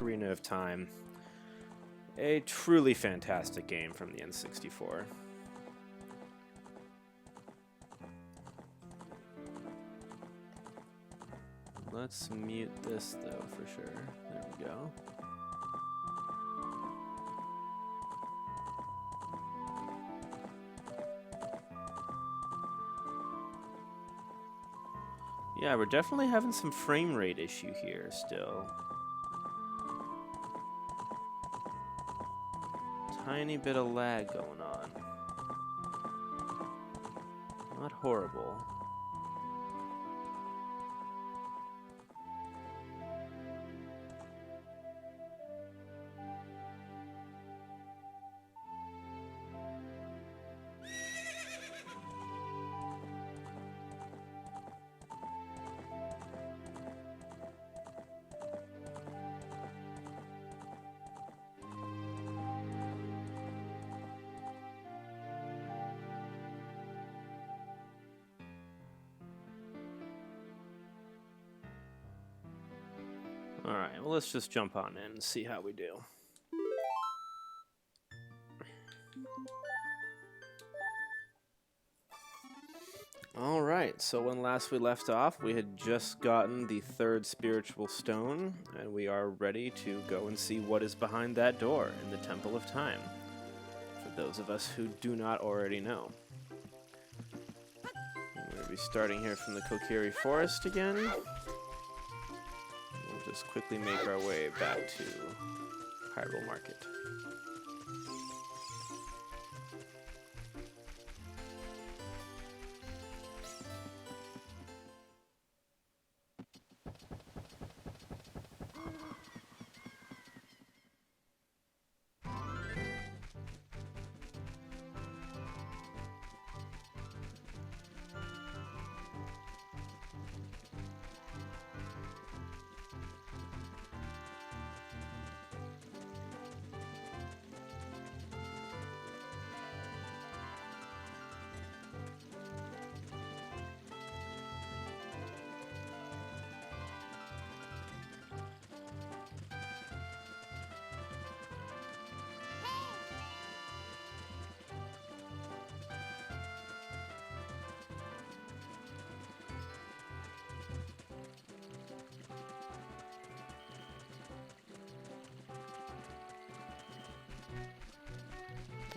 Ocarina of Time. A truly fantastic game from the N64. Let's mute this, though, for sure. There we go. Yeah, we're definitely having some frame rate issue here still. Tiny bit of lag going on. Not horrible. Alright, well, let's just jump on in and see how we do. Alright, so when last we left off, we had just gotten the third spiritual stone, and we are ready to go and see what is behind that door in the Temple of Time, for those of us who do not already know. We're going to be starting here from the Kokiri Forest again. We'll just quickly make our way back to Hyrule Market.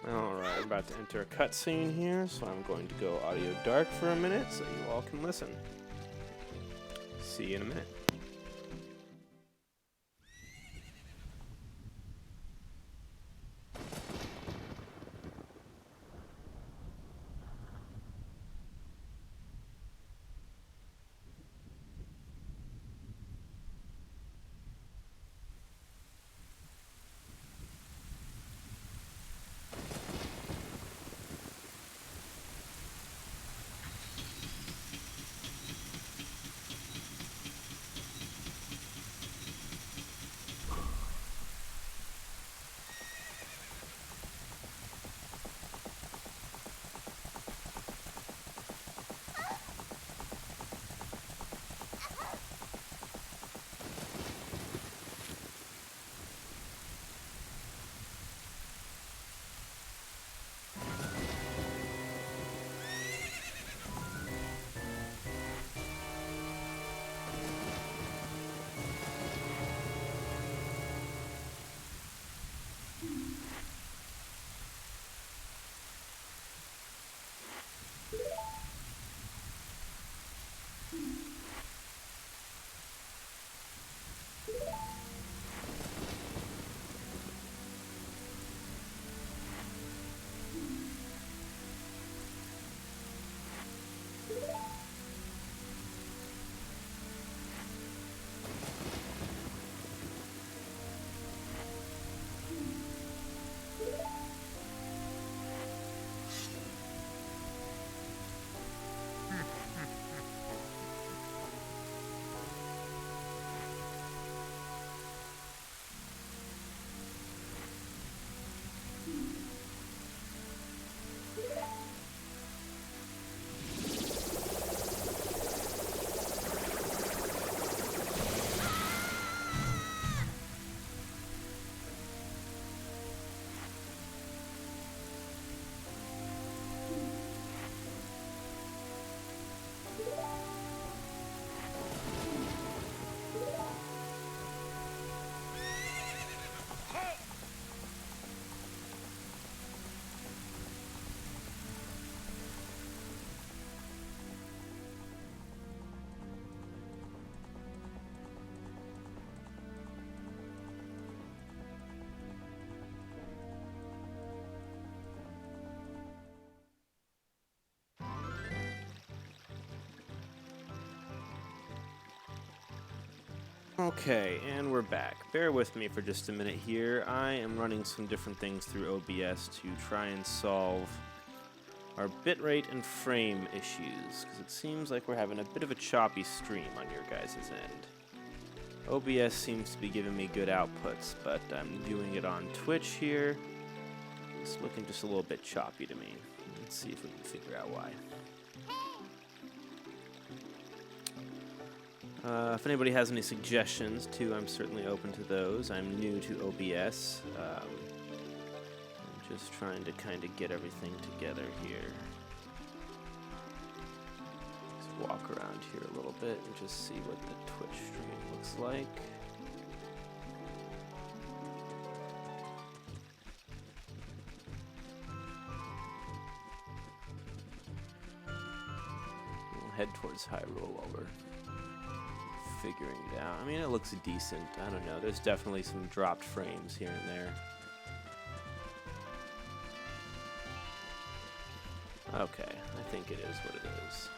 Alright, we're about to enter a cutscene here, so I'm going to go audio dark for a minute so you all can listen. See you in a minute. Okay, and we're back. Bear with me for just a minute here. I am running some different things through OBS to try and solve our bitrate and frame issues, because it seems like we're having a bit of a choppy stream on your guys' end. OBS seems to be giving me good outputs, but I'm doing it on Twitch here. It's looking just a little bit choppy to me. Let's see if we can figure out why. If anybody has any suggestions, too, I'm certainly open to those. I'm new to OBS. I'm just trying to kind of get everything together here. Let's walk around here a little bit and just see what the Twitch stream looks like. We'll head towards Hyrule while we're figuring it out. I mean, it looks decent. I don't know. There's definitely some dropped frames here and there. Okay, I think it is what it is.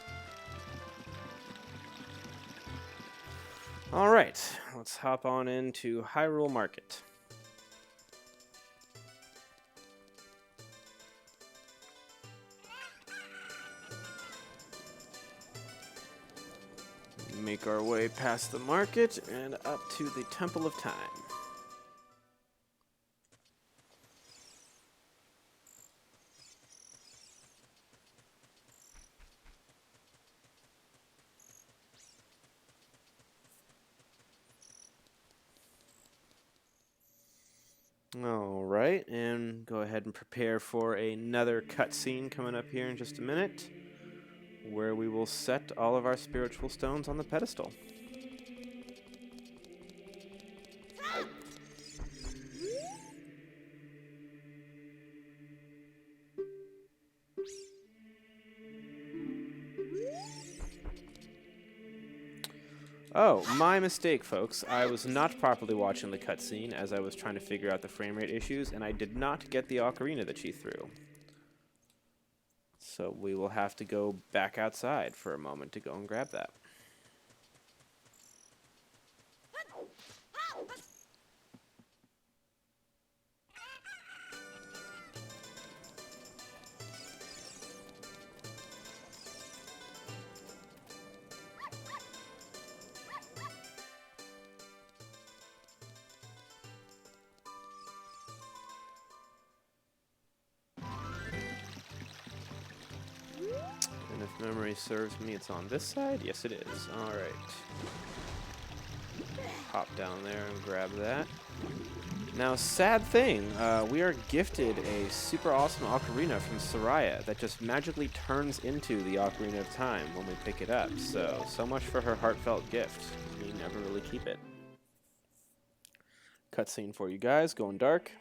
Alright, let's hop on into Hyrule Market. Make our way past the market and up to the Temple of Time. Alright, and go ahead and prepare for another cutscene coming up here in just a minute, where we will set all of our spiritual stones on the pedestal. Oh, my mistake, folks. I was not properly watching the cutscene as I was trying to figure out the frame rate issues, and I did not get the ocarina that she threw. So we will have to go back outside for a moment to go and grab that. And if memory serves me, it's on this side? Yes, it is. Alright. Hop down there and grab that. Now, sad thing, we are gifted a super awesome ocarina from Soraya that just magically turns into the Ocarina of Time when we pick it up. So much for her heartfelt gift. We never really keep it. Cutscene for you guys, going dark.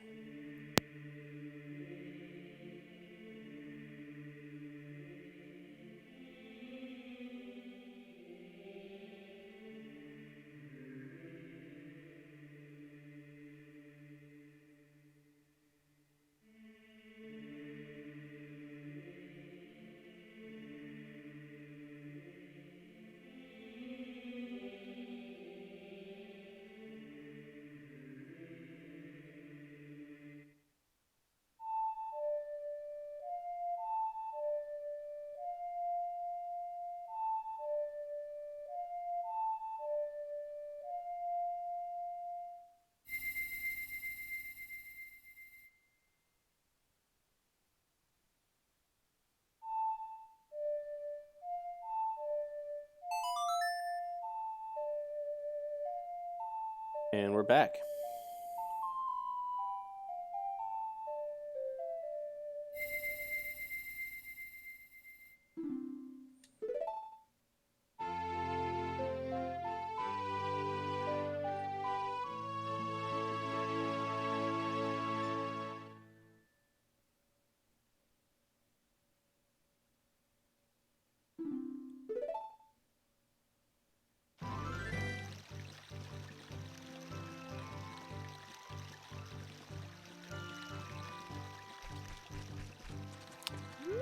And we're back.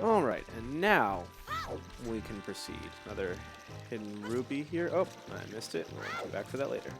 Alright, and now we can proceed. Another hidden ruby here. Oh, I missed it. We're going to come back for that later.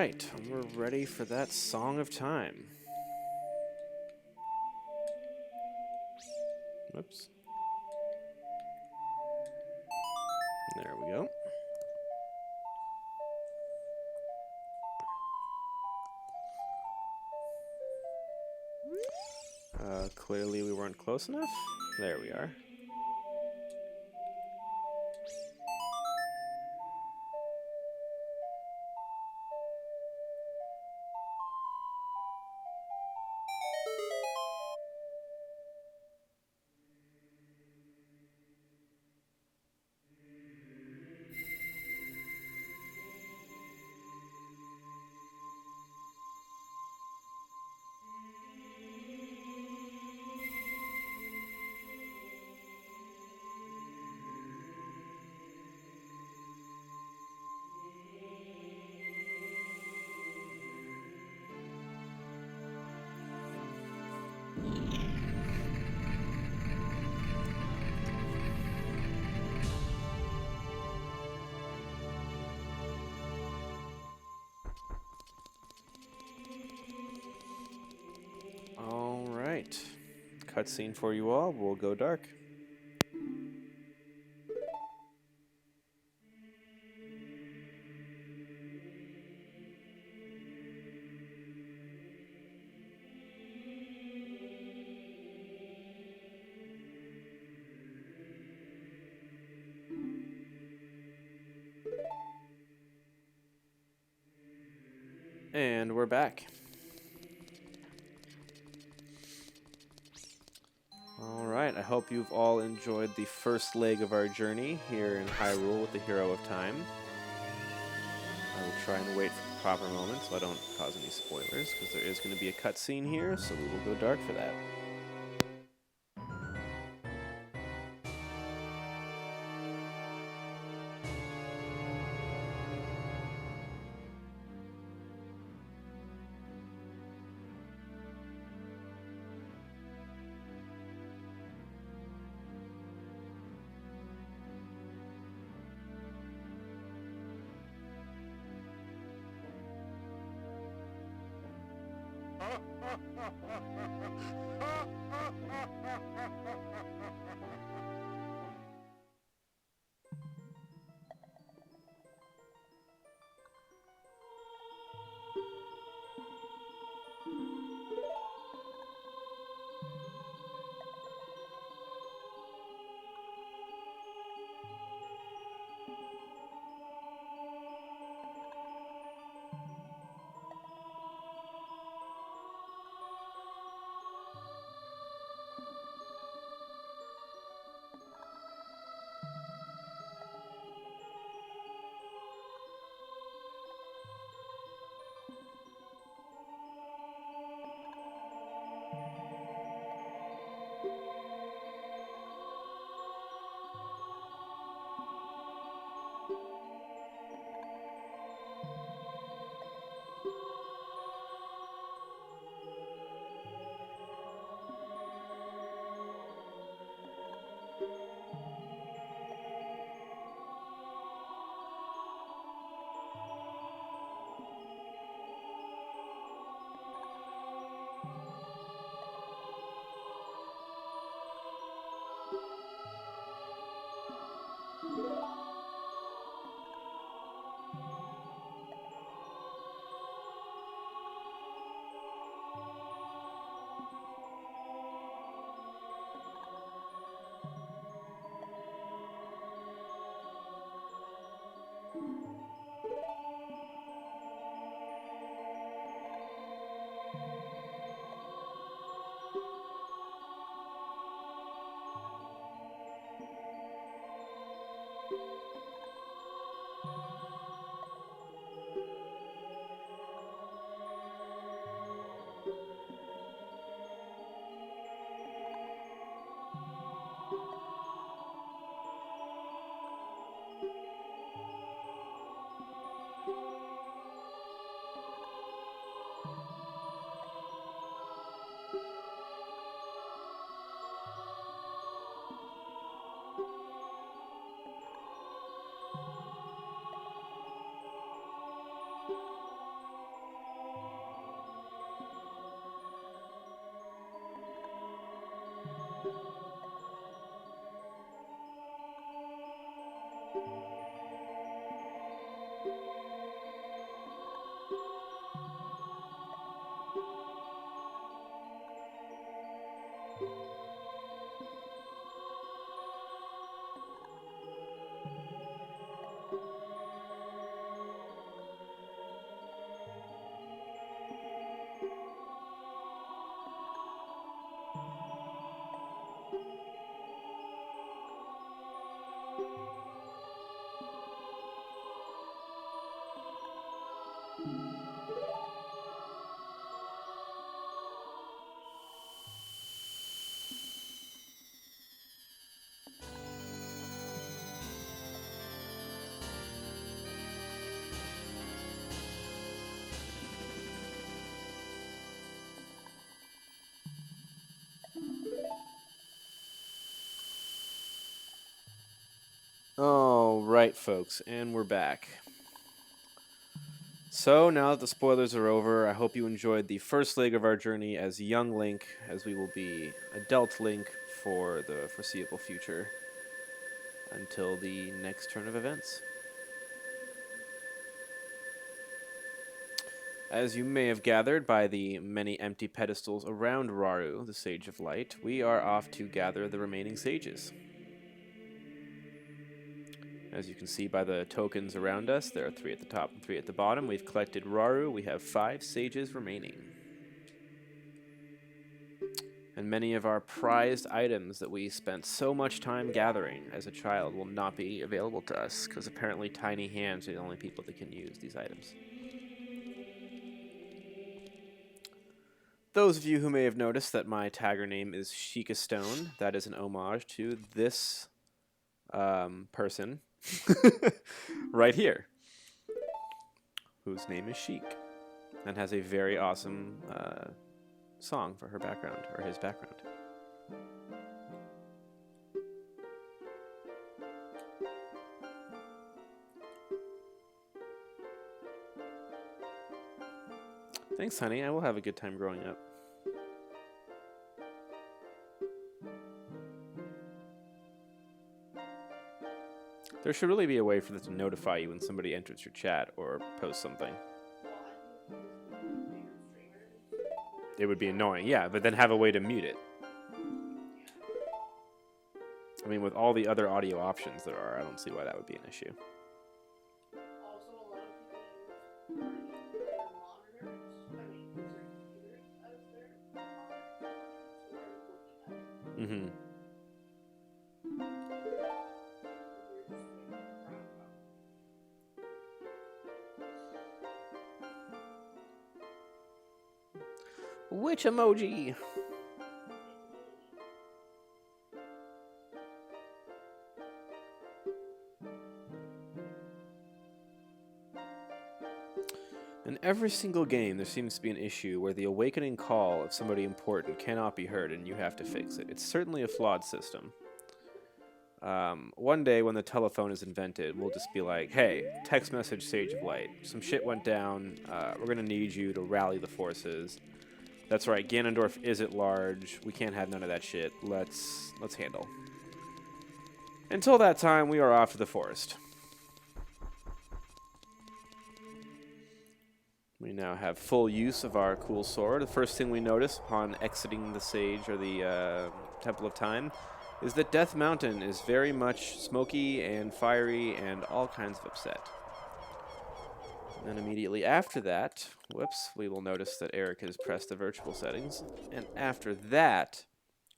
right, we're ready for that Song of Time. Whoops. There we go. Clearly we weren't close enough. There we are. All right. Cutscene for you all. We'll go dark. And we're back. All right, I hope you've all enjoyed the first leg of our journey here in Hyrule with the Hero of Time. I will try and wait for the proper moment so I don't cause any spoilers, because there is going to be a cutscene here, so we will go dark for that. Alright, folks, and we're back. So, now that the spoilers are over, I hope you enjoyed the first leg of our journey as young Link, as we will be adult Link for the foreseeable future until the next turn of events. As you may have gathered by the many empty pedestals around Rauru, the Sage of Light, we are off to gather the remaining sages. As you can see by the tokens around us, there are 3 at the top and 3 at the bottom. We've collected Rauru. We have 5 sages remaining. And many of our prized items that we spent so much time gathering as a child will not be available to us, because apparently tiny hands are the only people that can use these items. Those of you who may have noticed that my tagger name is Sheikah Stone, that is an homage to this person right here, whose name is Sheik, and has a very awesome song for her background, or his background. Thanks, honey. I will have a good time growing up. There should really be a way for this to notify you when somebody enters your chat or posts something. It would be annoying, yeah, but then have a way to mute it. I mean, with all the other audio options there are, I don't see why that would be an issue. Also, a lot of people use monitors, their computers as their monitors, Mm-hmm. Which emoji? In every single game, there seems to be an issue where the awakening call of somebody important cannot be heard and you have to fix it. It's certainly a flawed system. One day when the telephone is invented, we'll just be like, hey, text message Sage of Light. Some shit went down. We're going to need you to rally the forces. That's right, Ganondorf is at large. We can't have none of that shit. Let's handle. Until that time, we are off to the forest. We now have full use of our cool sword. The first thing we notice upon exiting the Sage, or the Temple of Time, is that Death Mountain is very much smoky and fiery and all kinds of upset. And immediately after that, whoops, we will notice that Eric has pressed the virtual settings. And after that,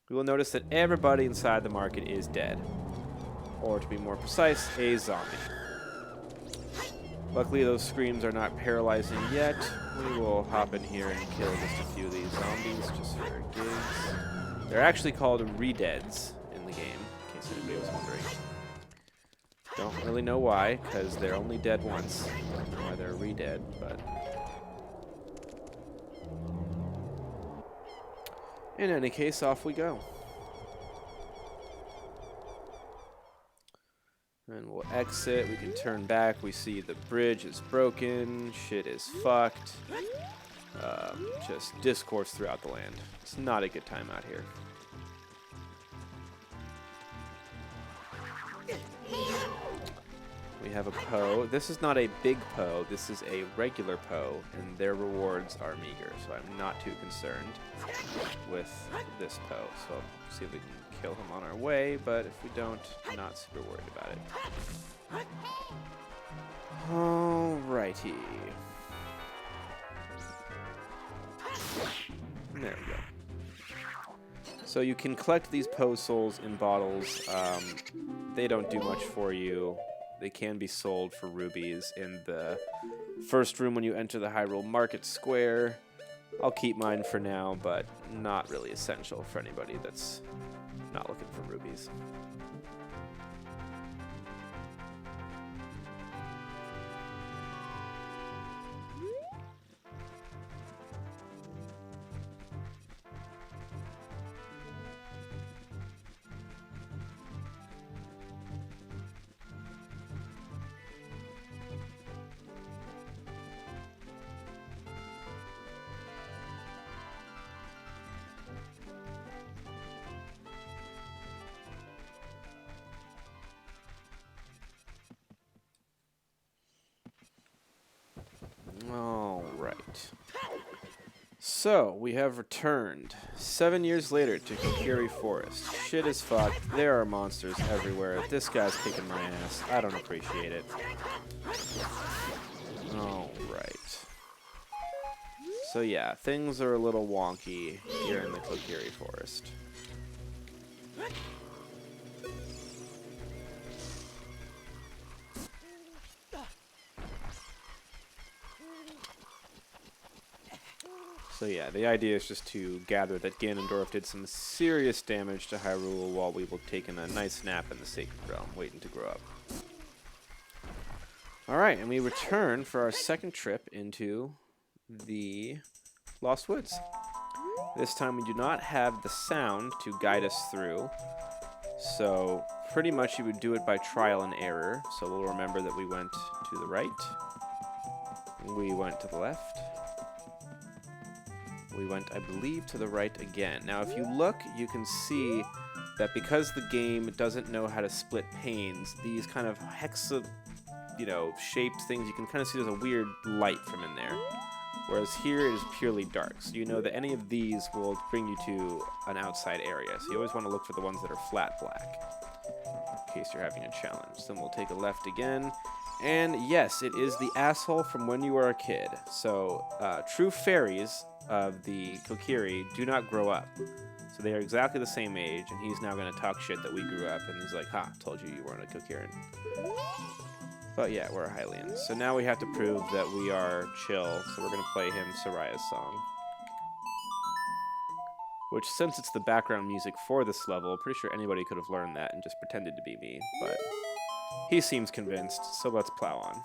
we will notice that everybody inside the market is dead. Or to be more precise, a zombie. Luckily, those screams are not paralyzing yet. We will hop in here and kill just a few of these zombies, just for gigs. They're actually called re-deads in the game, in case anybody was wondering. Don't really know why, because they're only dead once. I don't know why they're re-dead, but... in any case, off we go. And we'll exit, we can turn back, we see the bridge is broken, shit is fucked. Just discourse throughout the land. It's not a good time out here. We have a Poe. This is not a big Poe, this is a regular Poe, and their rewards are meager, so I'm not too concerned with this Poe. So see if we can kill him on our way, but if we don't, I'm not super worried about it. Alrighty. There we go. So you can collect these Poe souls in bottles. They don't do much for you. They can be sold for rubies in the first room when you enter the Hyrule Market Square. I'll keep mine for now, but not really essential for anybody that's not looking for rubies. All right. So, we have returned 7 years later to Kokiri Forest. Shit is fucked. There are monsters everywhere. This guy's kicking my ass. I don't appreciate it. All right. So yeah, things are a little wonky here in the Kokiri Forest. So yeah, the idea is just to gather that Ganondorf did some serious damage to Hyrule while we were taking a nice nap in the Sacred Realm, waiting to grow up. Alright, and we return for our second trip into the Lost Woods. This time we do not have the sound to guide us through, so pretty much you would do it by trial and error. So we'll remember that we went to the right, we went to the left, we went, I believe, to the right again. Now, if you look, you can see that because the game doesn't know how to split panes, these kind of shaped things, you can kind of see there's a weird light from in there. Whereas here it is purely dark, so you know that any of these will bring you to an outside area. So you always want to look for the ones that are flat black, in case you're having a challenge. Then we'll take a left again. And yes, it is the asshole from when you were a kid. So true fairies of the Kokiri do not grow up. So they are exactly the same age, and he's now going to talk shit that we grew up, and he's like, ha, told you you weren't a Kokirin. But yeah, we're Hylians. So now we have to prove that we are chill, so we're going to play him Soraya's song. Which, since it's the background music for this level, pretty sure anybody could have learned that and just pretended to be me, but he seems convinced, so let's plow on.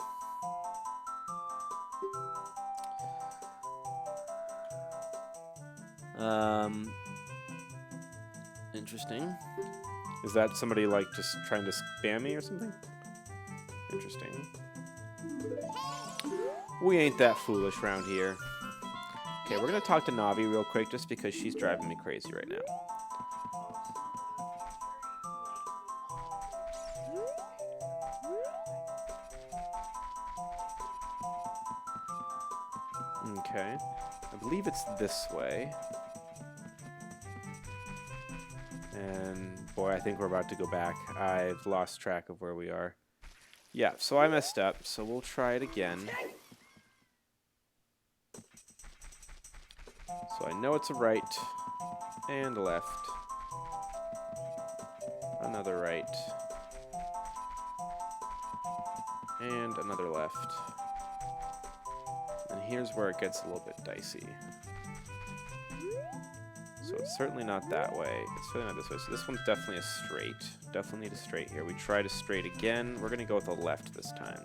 Interesting. Is that somebody, like, just trying to spam me or something? Interesting. We ain't that foolish around here. Okay, we're gonna talk to Navi real quick, just because she's driving me crazy right now. Okay. I believe it's this way. And boy, I think we're about to go back. I've lost track of where we are. Yeah, so I messed up, so we'll try it again. So I know it's a right and a left. Another right. And another left. And here's where it gets a little bit dicey. So it's certainly not that way. It's certainly not this way. So this one's definitely a straight. Definitely need a straight here. We tried a straight again. We're going to go with a left this time.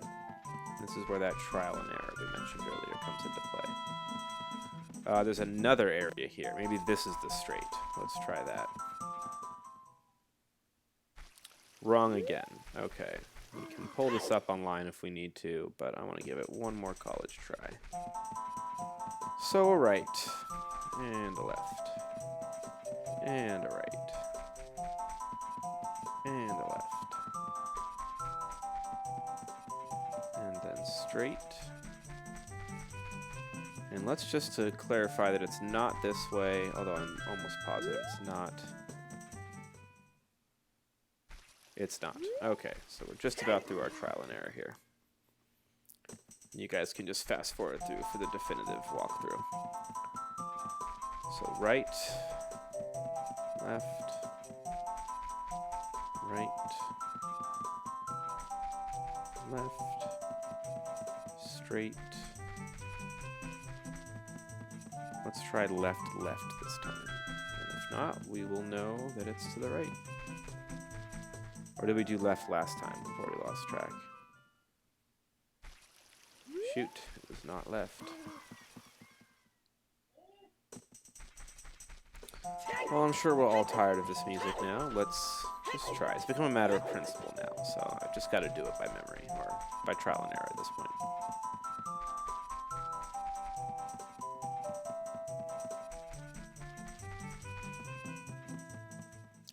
This is where that trial and error we mentioned earlier comes into play. There's another area here. Maybe this is the straight. Let's try that. Wrong again. Okay. We can pull this up online if we need to, but I want to give it one more college try. So a right. And a left. And a right. And a left. And then straight. And let's just to clarify that it's not this way, although I'm almost positive it's not. It's not. Okay, so we're just about through our trial and error here. You guys can just fast forward through for the definitive walkthrough. So right, left, right, left, straight. Let's try left this time. And if not, we will know that it's to the right. Or did we do left last time? We've already lost track. Shoot, it was not left. Well, I'm sure we're all tired of this music now. Let's just try. It's become a matter of principle now, so I've just got to do it by memory, or by trial and error at this point.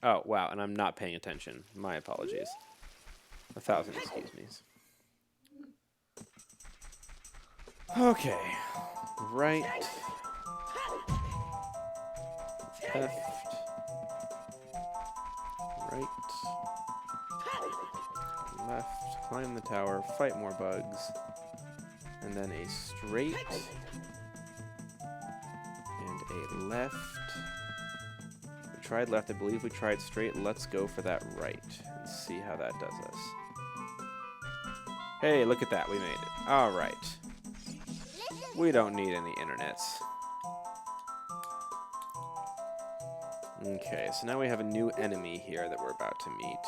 Oh, wow, and I'm not paying attention. My apologies. 1,000 excuse me's. Okay. Right. Left. Right. Left. Climb the tower. Fight more bugs. And then a straight. And a left. We tried left. I believe we tried straight. Let's go for that right. And see how that does us. Hey, look at that. We made it. Alright. We don't need any internets. Okay, so now we have a new enemy here that we're about to meet.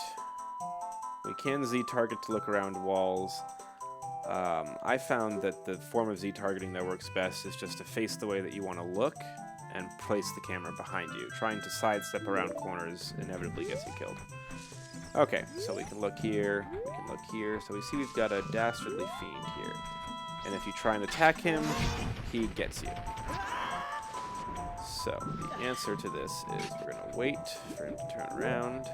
We can Z-target to look around walls. I found that the form of Z-targeting that works best is just to face the way that you want to look and place the camera behind you. Trying to sidestep around corners inevitably gets you killed. Okay, so we can look here, we can look here. So we see we've got a dastardly fiend here. And if you try and attack him, he gets you. So, the answer to this is we're going to wait for him to turn around.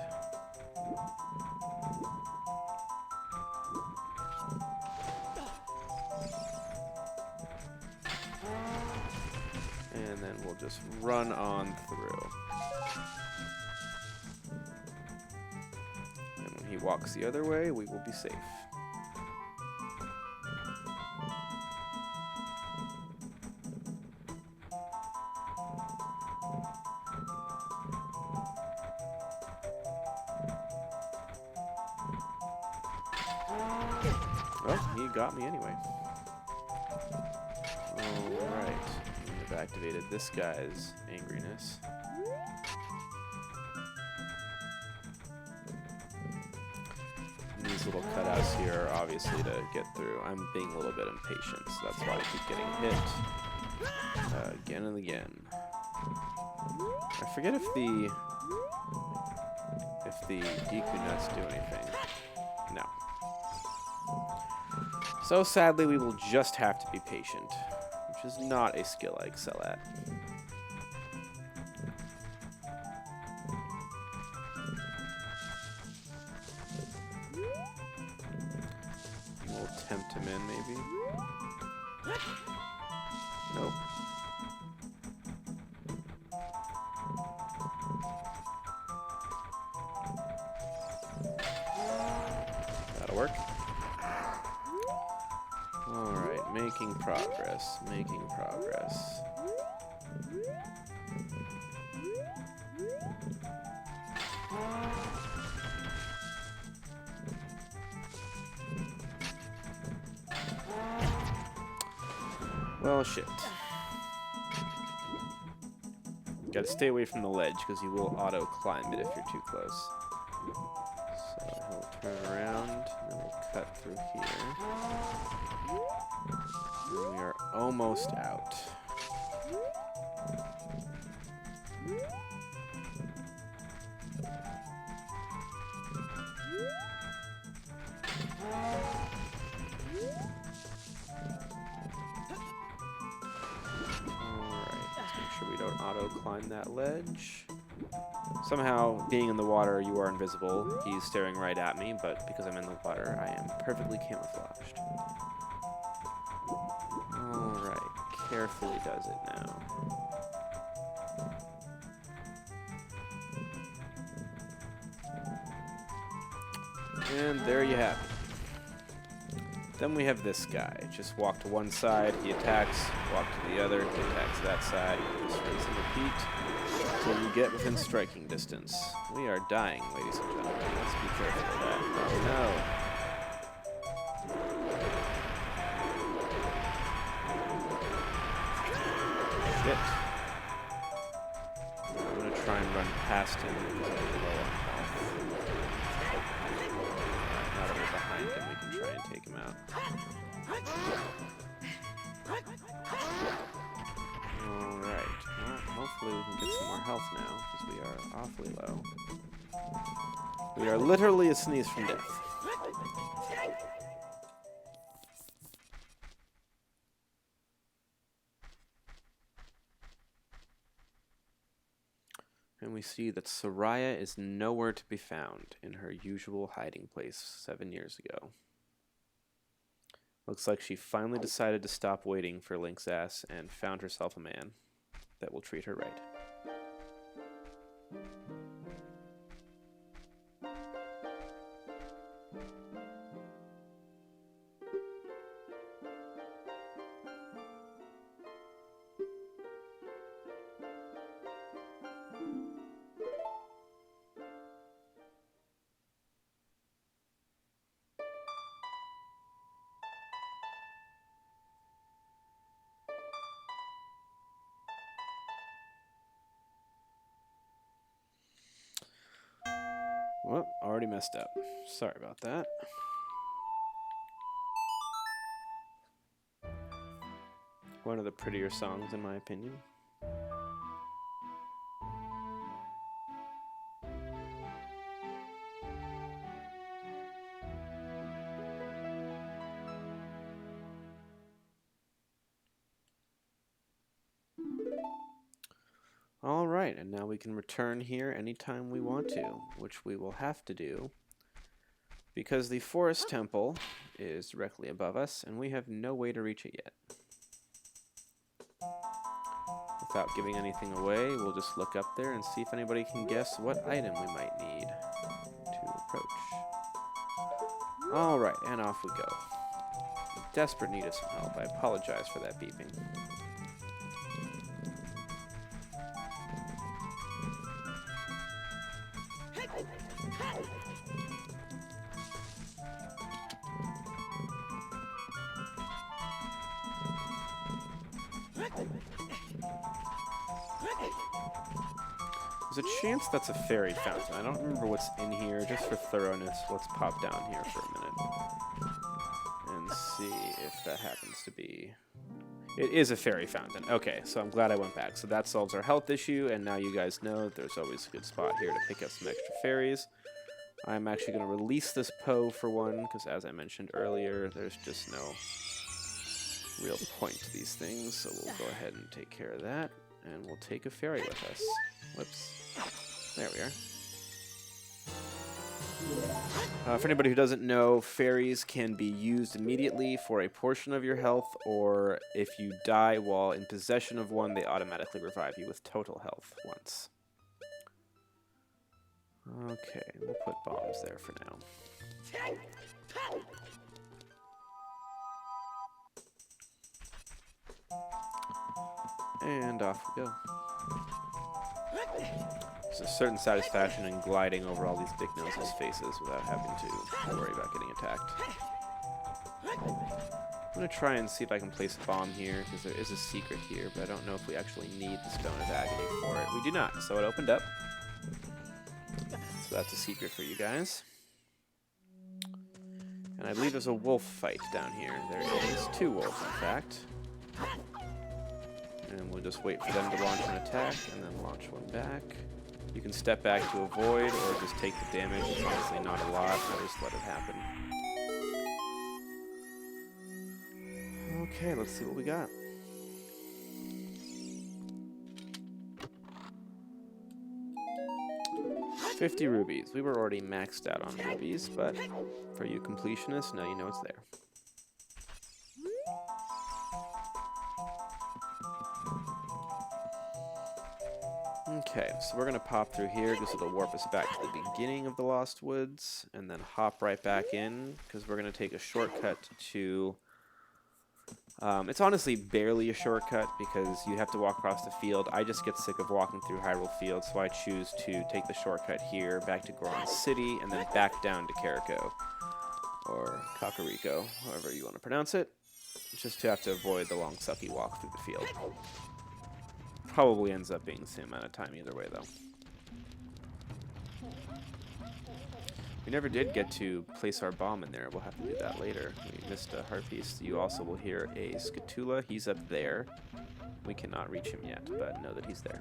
And then we'll just run on through. And when he walks the other way, we will be safe. Well, he got me anyway. Alright. I've activated this guy's angriness. And these little cutouts here are obviously to get through. I'm being a little bit impatient, so that's why I keep getting hit. Again and again. I forget if the Deku nuts do anything. No. So sadly, we will just have to be patient, which is not a skill I excel at. We'll tempt him in, maybe. Nope. That'll work. Alright, making progress, making progress. Well, shit. Gotta stay away from the ledge, because you will auto-climb it if you're too close. So he'll turn around, and then we'll cut through here. And we are almost out. Auto-climb that ledge. Somehow, being in the water, you are invisible. He's staring right at me, but because I'm in the water, I am perfectly camouflaged. Alright, carefully does it now. And there you have it. Then we have this guy. Just walk to one side, he attacks. Walk to the other, he attacks that side. Just rinse and repeat until you get within striking distance. We are dying, ladies and gentlemen. Let's be careful of that. Oh no. Shit. I'm gonna try and run past him because I'm low on health. Now that we're behind him, we can try and take him out. Alright, well, hopefully we can get some more health now, because we are awfully low. We are literally a sneeze from death. And we see that Soraya is nowhere to be found in her usual hiding place 7 years ago. Looks like she finally decided to stop waiting for Link's ass and found herself a man that will treat her right. Well, already messed up. Sorry about that. One of the prettier songs, in my opinion. Alright, and now we can return here anytime we want to, which we will have to do because the forest temple is directly above us and we have no way to reach it yet. Without giving anything away, we'll just look up there and see if anybody can guess what item we might need to approach. Alright, and off we go. In desperate need of some help. I apologize for that beeping. There's a chance that's a fairy fountain. I don't remember what's in here. Just for thoroughness, let's pop down here for a minute and see if that happens to be... It is a fairy fountain. Okay, so I'm glad I went back. So that solves our health issue, and now you guys know that there's always a good spot here to pick up some extra fairies. I'm actually going to release this Poe for one, because as I mentioned earlier, there's just no real point to these things. So we'll go ahead and take care of that, and we'll take a fairy with us. Whoops. There we are. For anybody who doesn't know, fairies can be used immediately for a portion of your health, or if you die while in possession of one, they automatically revive you with total health once. Okay, we'll put bombs there for now. And off we go. There's a certain satisfaction in gliding over all these dick noses' faces without having to worry about getting attacked. I'm going to try and see if I can place a bomb here, because there is a secret here, but I don't know if we actually need the Stone of Agony for it. We do not, so it opened up. So that's a secret for you guys. And I believe there's a wolf fight down here. There is 2 wolves, in fact. And we'll just wait for them to launch an attack, and then launch one back. You can step back to avoid, or just take the damage. It's honestly not a lot, I'll just let it happen. Okay, let's see what we got. $50 rubies. We were already maxed out on rubies, but for you completionists, now you know it's there. Okay, so we're going to pop through here because it'll warp us back to the beginning of the Lost Woods, and then hop right back in, because we're going to take a shortcut to... it's honestly barely a shortcut, because you have to walk across the field. I just get sick of walking through Hyrule Field, so I choose to take the shortcut here, back to Goron City, and then back down to Carrico, or Kakariko, however you want to pronounce it, just to have to avoid the long sucky walk through the field. Probably ends up being the same amount of time either way, though. We never did get to place our bomb in there. We'll have to do that later. We missed a heart piece. You also will hear a Skatula. He's up there. We cannot reach him yet, but know that he's there.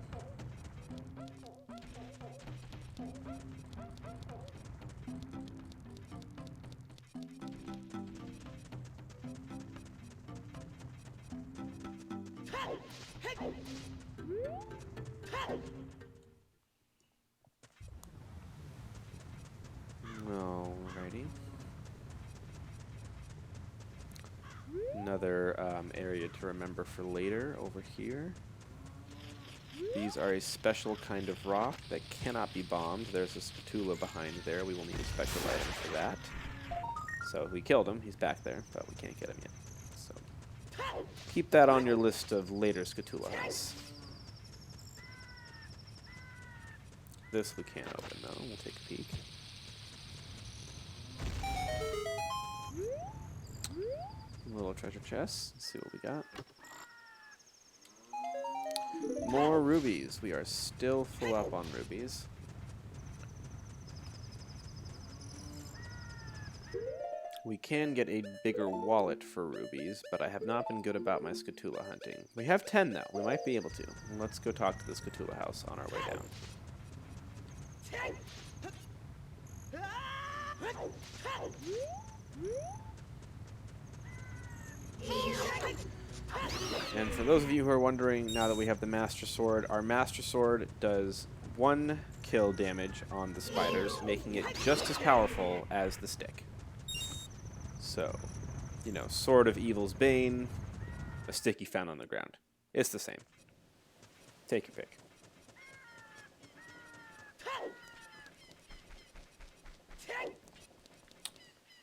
Alrighty. area to remember for later over here. These are a special kind of rock that cannot be bombed. There's a spatula behind there. We will need a special item for that. So we killed him. He's back there, but we can't get him yet. So keep that on your list of later Scatula hunts. This we can't open though. We'll take a peek. Little treasure chest. Let's see what we got. More rubies. We are still full up on rubies. We can get a bigger wallet for rubies, but I have not been good about my Scatula hunting. We have 10 though. We might be able to. Let's go talk to the Scatula house on our way down. And for those of you who are wondering, now that we have the Master Sword, our Master Sword does 1 kill damage on the spiders, making it just as powerful as the stick. So, you know, Sword of Evil's Bane, a stick you found on the ground. It's the same. Take your pick.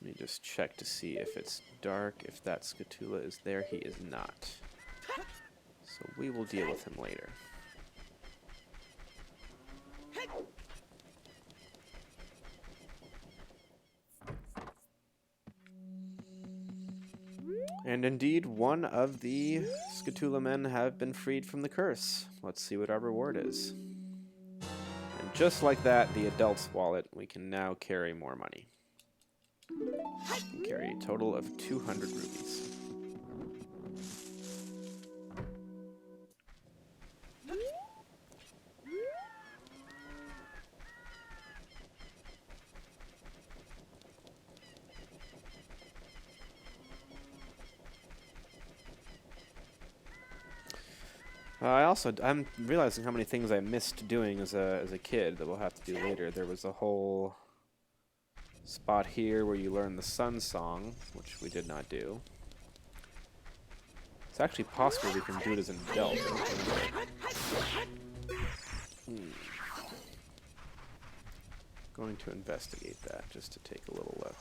Let me just check to see if it's dark, if that Scatula is there. He is not. So we will deal with him later. And indeed, one of the Scatula men have been freed from the curse. Let's see what our reward is. And just like that, the adult's wallet, we can now carry more money. We carry a total of 200 rubies. I'm realizing how many things I missed doing as a kid that we'll have to do later. There was a whole spot here where you learn the Sun Song, which we did not do. It's actually possible we can do it as an adult. Going to investigate that just to take a little look.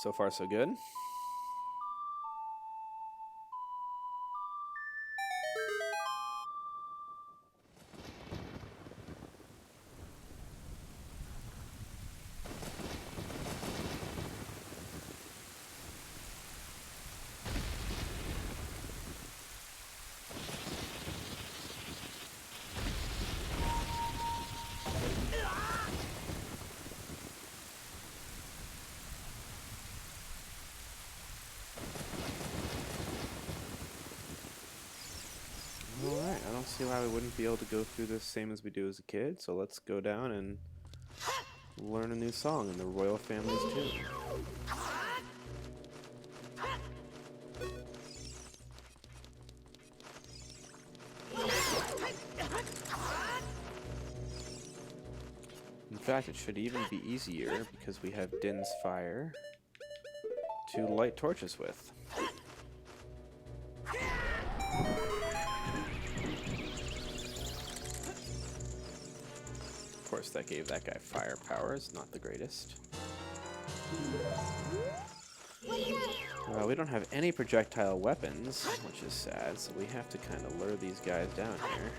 So far, so good. See why we wouldn't be able to go through this same as we do as a kid, so let's go down and learn a new song in the royal family's tune. In fact, it should even be easier because we have Din's Fire to light torches with. Of course, that gave that guy fire powers, not the greatest. We don't have any projectile weapons, which is sad, so we have to kind of lure these guys down here.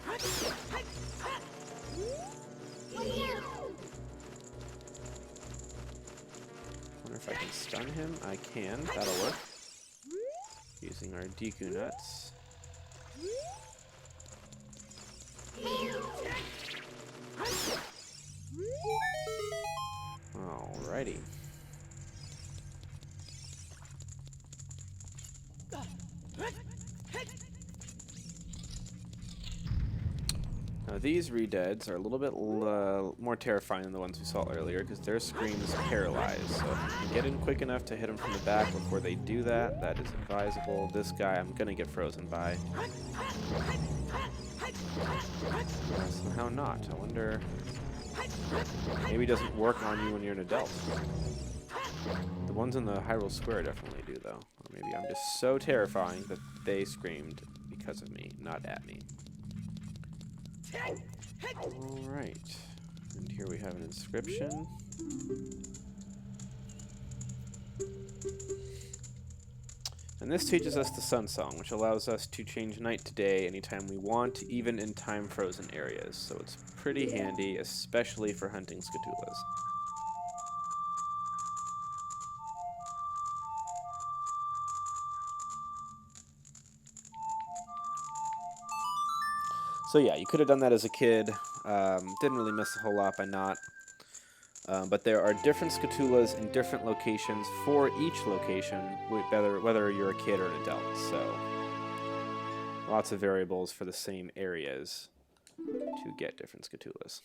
Wonder if I can stun him? I can, that'll work. Using our Deku nuts. Alrighty. Now these Redeads are a little bit more terrifying than the ones we saw earlier because their screams paralyze. So if you can get in quick enough to hit them from the back before they do that, that is advisable. This guy I'm gonna get frozen by. Somehow not. I wonder Maybe doesn't work on you when you're an adult. The ones in the Hyrule Square definitely do, though. Or maybe I'm just so terrifying that they screamed because of me, not at me. Alright. And here we have an inscription. And this teaches us the Sun Song, which allows us to change night to day anytime we want, even in time-frozen areas. So it's pretty handy, especially for hunting Scatulas. So yeah, you could have done that as a kid. Didn't really miss a whole lot by not. But there are different Scatulas in different locations for each location, whether you're a kid or an adult. So lots of variables for the same areas to get different Scatulas.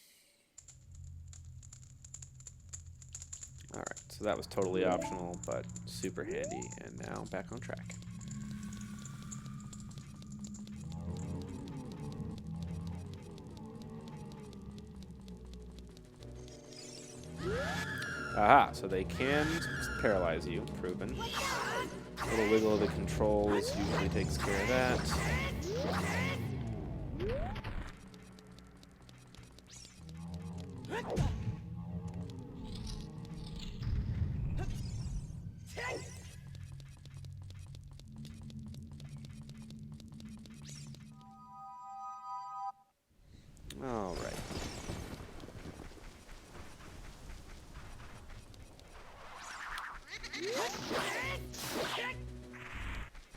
Alright, so that was totally optional, but super handy. And now back on track. Aha, so they can paralyze you, proven. A little wiggle of the controls usually takes care of that. Alright.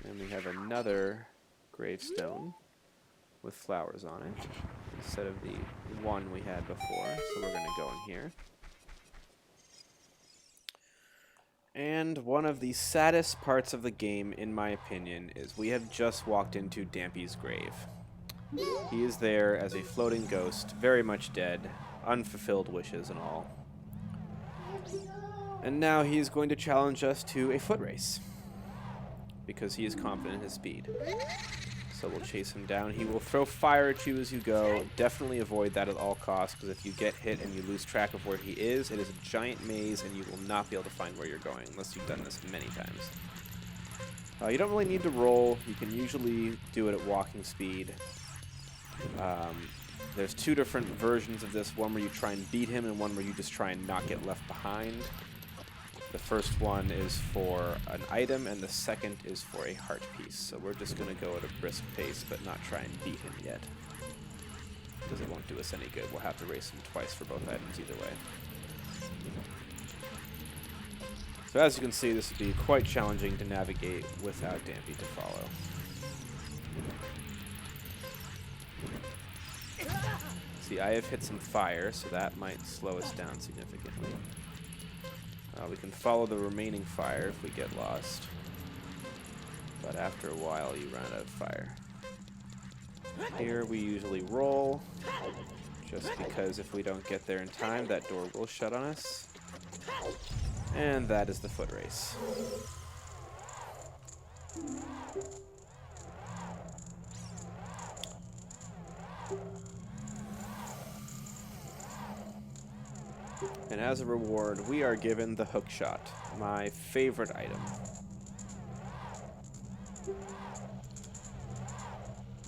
And we have another gravestone with flowers on it instead of the one we had before. So we're going to go in here. And one of the saddest parts of the game, in my opinion, is we have just walked into Dampy's grave. He is there as a floating ghost, very much dead, unfulfilled wishes and all. And now he is going to challenge us to a foot race, because he is confident in his speed. So we'll chase him down. He will throw fire at you as you go. Definitely avoid that at all costs, because if you get hit and you lose track of where he is, it is a giant maze and you will not be able to find where you're going unless you've done this many times. You don't really need to roll. You can usually do it at walking speed. There's two different versions of this, one where you try and beat him and one where you just try and not get left behind. The first one is for an item, and the second is for a heart piece. So we're just going to go at a brisk pace, but not try and beat him yet, because it won't do us any good. We'll have to race him twice for both items either way. So as you can see, this would be quite challenging to navigate without Dampy to follow. See, I have hit some fire, so that might slow us down significantly. We can follow the remaining fire if we get lost, but after a while you run out of fire. Here we usually roll, just because if we don't get there in time, that door will shut on us. And that is the foot race. And as a reward, we are given the hook shot, my favorite item.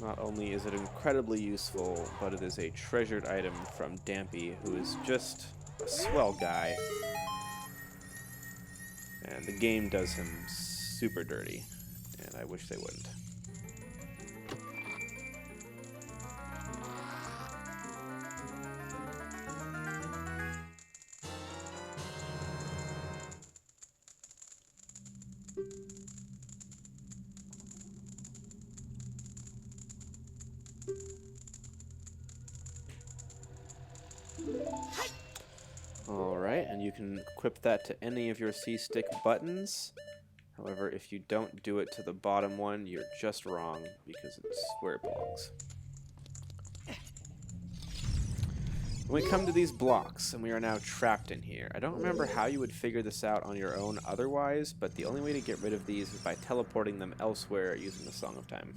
Not only is it incredibly useful, but it is a treasured item from Dampy, who is just a swell guy. And the game does him super dirty, and I wish they wouldn't. Alright, and you can equip that to any of your C-stick buttons. However, if you don't do it to the bottom one, you're just wrong, because it's where it belongs. When we come to these blocks, and we are now trapped in here, I don't remember how you would figure this out on your own otherwise, but the only way to get rid of these is by teleporting them elsewhere using the Song of Time.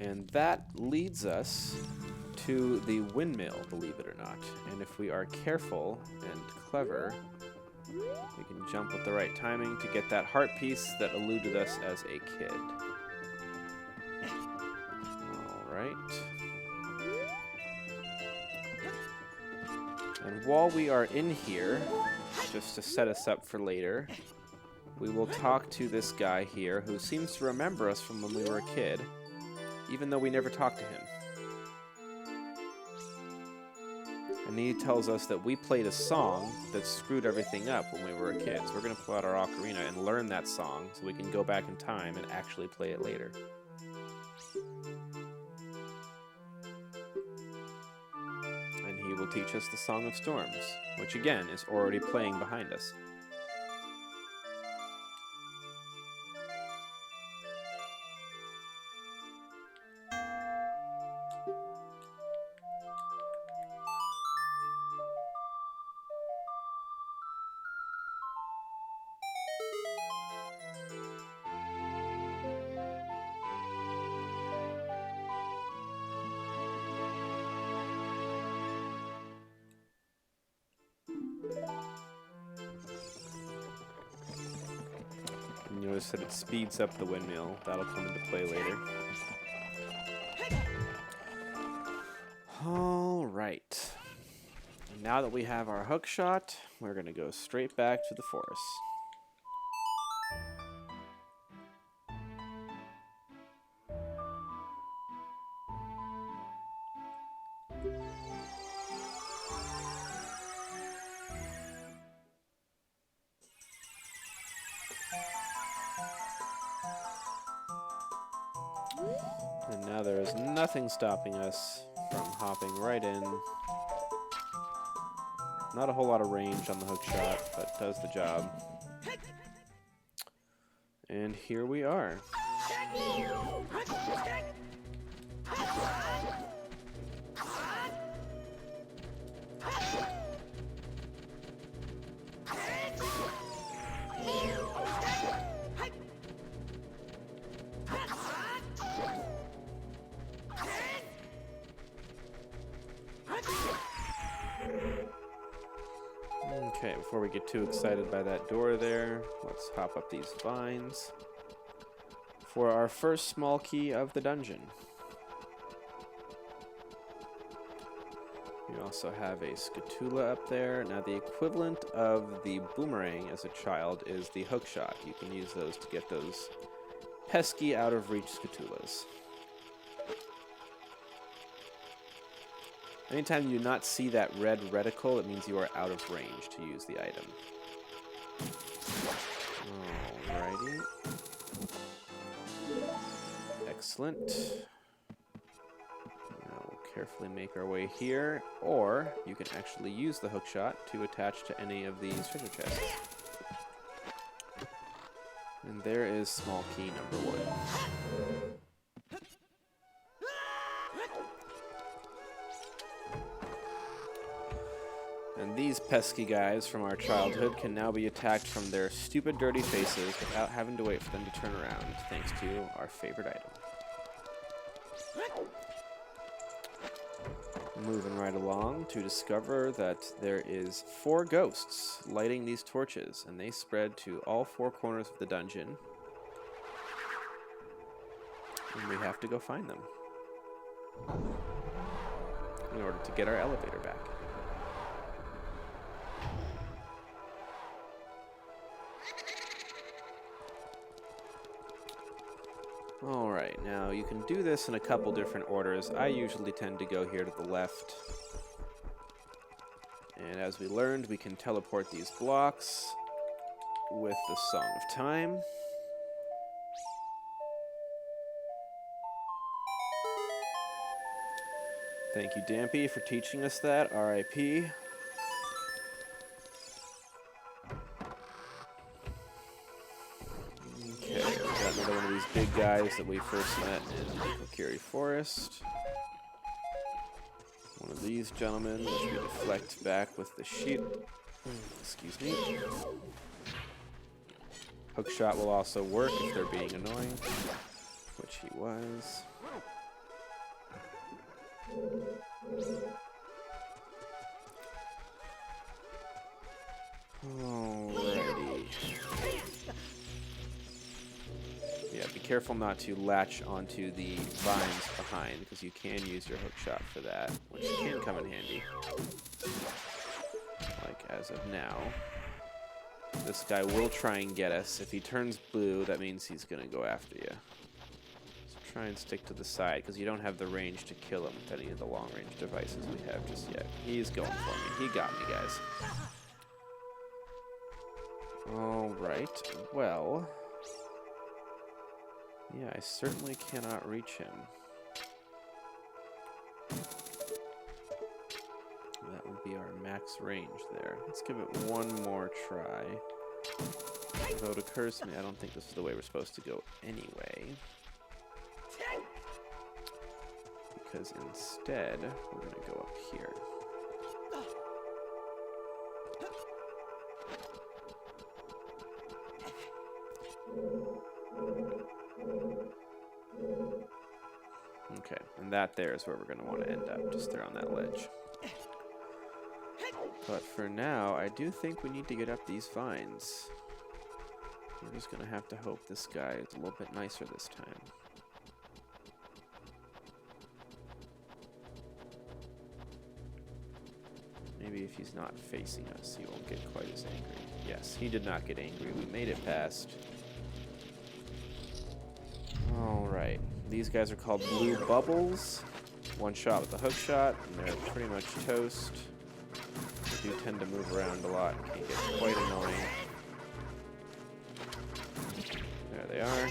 And that leads us to the windmill, believe it or not. And if we are careful and clever, we can jump with the right timing to get that heart piece that eluded us as a kid. Alright. And while we are in here, just to set us up for later, we will talk to this guy here who seems to remember us from when we were a kid, even though we never talked to him. And he tells us that we played a song that screwed everything up when we were a kid. So we're going to pull out our ocarina and learn that song so we can go back in time and actually play it later. And he will teach us the Song of Storms, which again is already playing behind us. Notice that it speeds up the windmill. That'll come into play later. Alright. Now that we have our hook shot, we're going to go straight back to the forest. And now there is nothing stopping us from hopping right in. Not a whole lot of range on the hook shot, but does the job. And here we are. Okay, before we get too excited by that door there, let's hop up these vines for our first small key of the dungeon. We also have a scatula up there. Now the equivalent of the boomerang as a child is the hook shot. You can use those to get those pesky out of reach scatulas. Anytime you do not see that red reticle, it means you are out of range to use the item. Alrighty. Excellent. Now we'll carefully make our way here, or you can actually use the hook shot to attach to any of these treasure chests. And there is small key number 1. And these pesky guys from our childhood can now be attacked from their stupid, dirty faces without having to wait for them to turn around, thanks to our favorite item. Moving right along to discover that there is 4 ghosts lighting these torches, and they spread to all 4 corners of the dungeon. And we have to go find them in order to get our elevator back. Alright, now you can do this in a couple different orders. I usually tend to go here to the left. And as we learned, we can teleport these blocks with the Song of Time. Thank you, Dampy, for teaching us that. R.I.P. Okay, we got another one of these big guys that we first met in Kokiri Forest. One of these gentlemen, which we deflect back with the sheet. Excuse me. Hookshot will also work if they're being annoying, which he was. Alrighty. Yeah, be careful not to latch onto the vines behind, because you can use your hook shot for that, which can come in handy. Like, as of now. This guy will try and get us. If he turns blue, that means he's going to go after you. So try and stick to the side, because you don't have the range to kill him with any of the long-range devices we have just yet. He's going for me. He got me, guys. Alright, well... yeah, I certainly cannot reach him. That would be our max range there. Let's give it one more try. Though it occurs to me, I don't think this is the way we're supposed to go anyway. Because instead, we're going to go up here. Okay, and that there is where we're going to want to end up, just there on that ledge. But for now, I do think we need to get up these vines. We're just going to have to hope this guy is a little bit nicer this time. Maybe if he's not facing us, he won't get quite as angry. Yes, he did not get angry. We made it past. Alright, these guys are called blue bubbles. One shot with a hook shot, and they're pretty much toast. They do tend to move around a lot, can get quite annoying. There they are.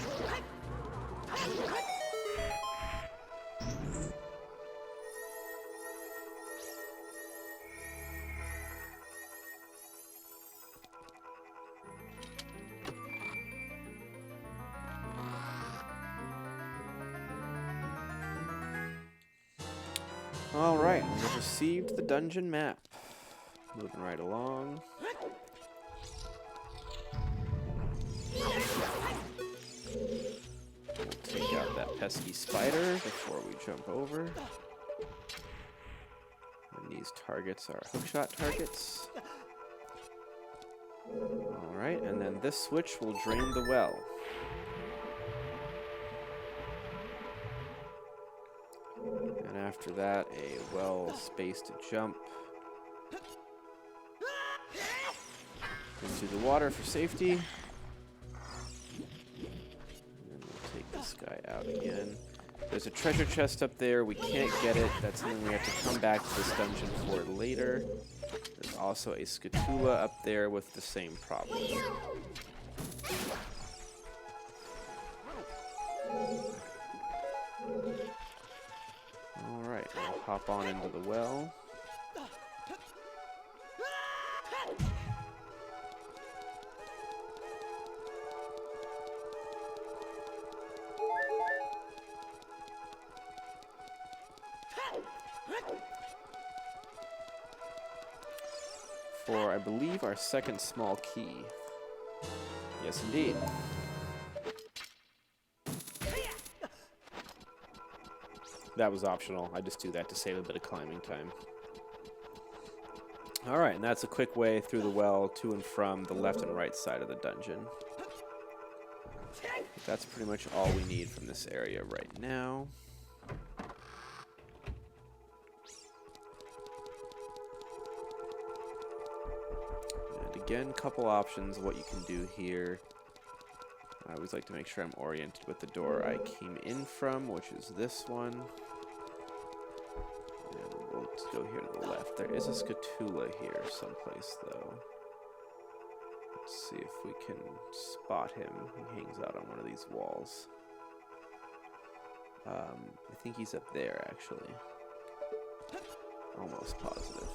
Alright, we've received the dungeon map. Moving right along. We'll take out that pesky spider before we jump over. And these targets are hookshot targets. Alright, and then this switch will drain the well. And after that, a well-spaced jump into the water for safety. And then we'll take this guy out again. There's a treasure chest up there. We can't get it. That's something we have to come back to this dungeon for later. There's also a scatula up there with the same problem. Alright, we'll hop on into the well. For, I believe, our second small key. Yes, indeed. That was optional. I just do that to save a bit of climbing time. Alright, and that's a quick way through the well to and from the left and right side of the dungeon. That's pretty much all we need from this area right now. And again, couple options of what you can do here. I always like to make sure I'm oriented with the door I came in from, which is this one. And we'll just go here to the left. There is a scatula here someplace, though. Let's see if we can spot him. He hangs out on one of these walls. I think he's up there, actually. Almost positive.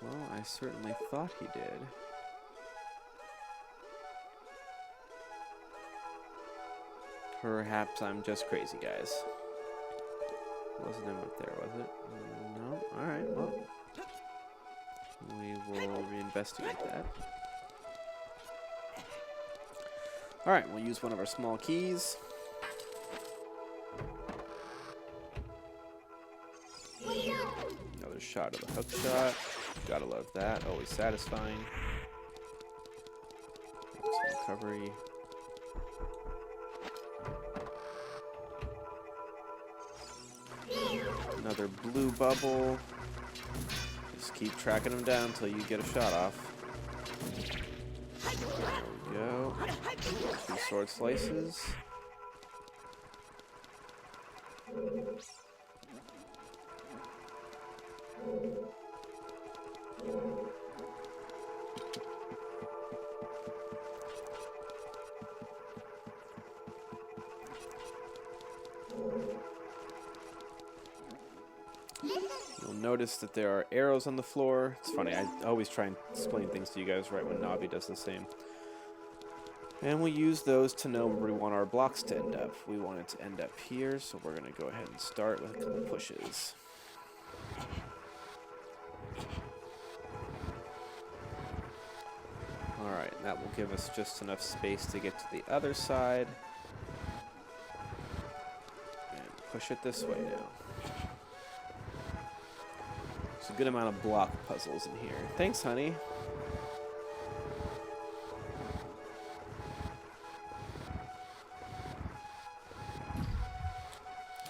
Well, I certainly thought he did. Perhaps I'm just crazy, guys. Wasn't him up there, was it? No? Alright, well. We will reinvestigate that. Alright, we'll use one of our small keys. Another shot of the hook shot. Gotta love that. Always satisfying. Some recovery. Another blue bubble. Just keep tracking them down until you get a shot off. There we go. 2 sword slices. You'll notice that there are arrows on the floor. It's funny, I always try and explain things to you guys right when Navi does the same. And we use those to know where we want our blocks to end up. We want it to end up here, so we're going to go ahead and start with a couple pushes. Alright, that will give us just enough space to get to the other side. And push it this way now. There's a good amount of block puzzles in here. Thanks, honey.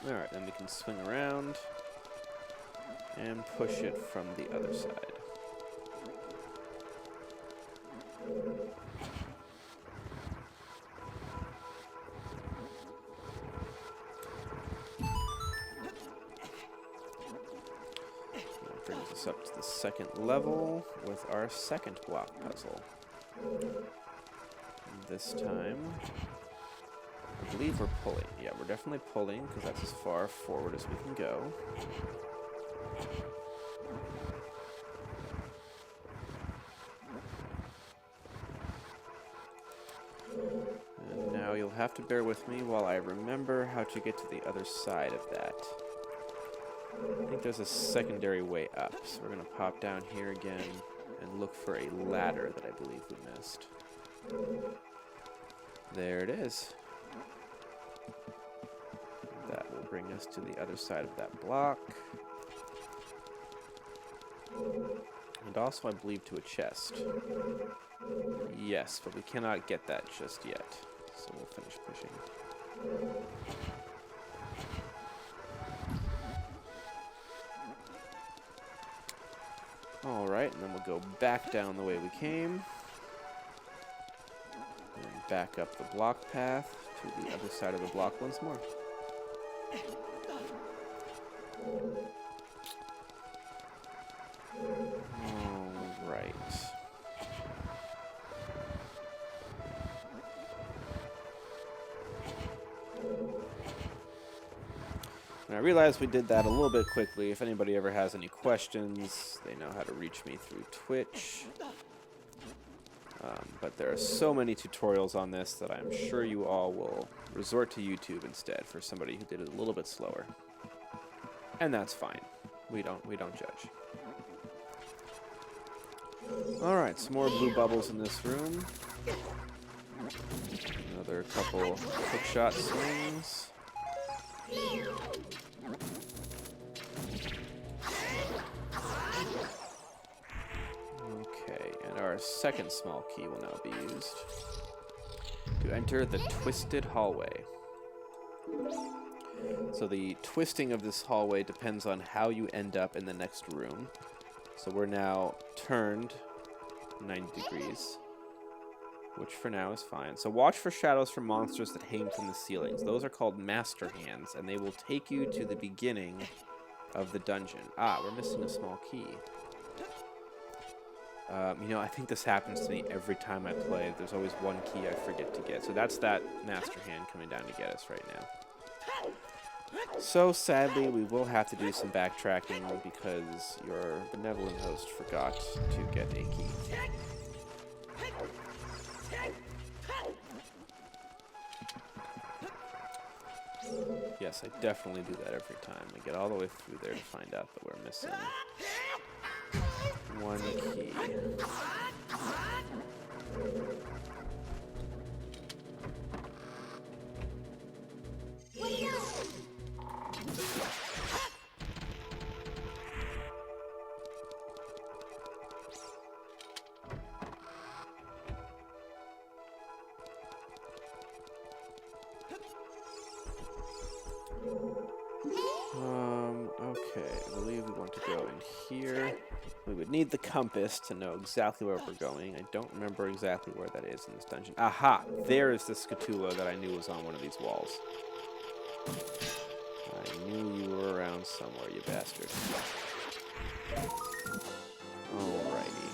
Alright, then we can swing around and push it from the other side. That brings us up to the second level with our second block puzzle. This time, I believe we're pulling. Yeah, we're definitely pulling, because that's as far forward as we can go. And now you'll have to bear with me while I remember how to get to the other side of that. I think there's a secondary way up, so we're going to pop down here again and look for a ladder that I believe we missed. There it is. That will bring us to the other side of that block. And also, I believe, to a chest. Yes, but we cannot get that just yet. So we'll finish pushing. Alright, and then we'll go back down the way we came. And back up the block path to the other side of the block once more. Alright. And I realized we did that a little bit quickly. If anybody ever has any questions, they know how to reach me through Twitch. But there are so many tutorials on this that I'm sure you all will resort to YouTube instead for somebody who did it a little bit slower. And that's fine. We don't judge. Alright, some more blue bubbles in this room. Another couple hookshot swings. Okay, and our second small key will now be used to enter the twisted hallway. So the twisting of this hallway depends on how you end up in the next room. So we're now turned 90 degrees, which for now is fine. So watch for shadows from monsters that hang from the ceilings. Those are called master hands, and they will take you to the beginning of the dungeon. Ah, we're missing a small key. You know, I think this happens to me every time I play. There's always one key I forget to get. So that's that master hand coming down to get us right now. So sadly, we will have to do some backtracking because your benevolent host forgot to get a key. Yes, I definitely do that every time. I get all the way through there to find out that we're missing one key. Okay, I believe we want to go in here. We would need the compass to know exactly where we're going. I don't remember exactly where that is in this dungeon. Aha! There is the Scatula that I knew was on one of these walls. I knew you were around somewhere, you bastard. Alrighty.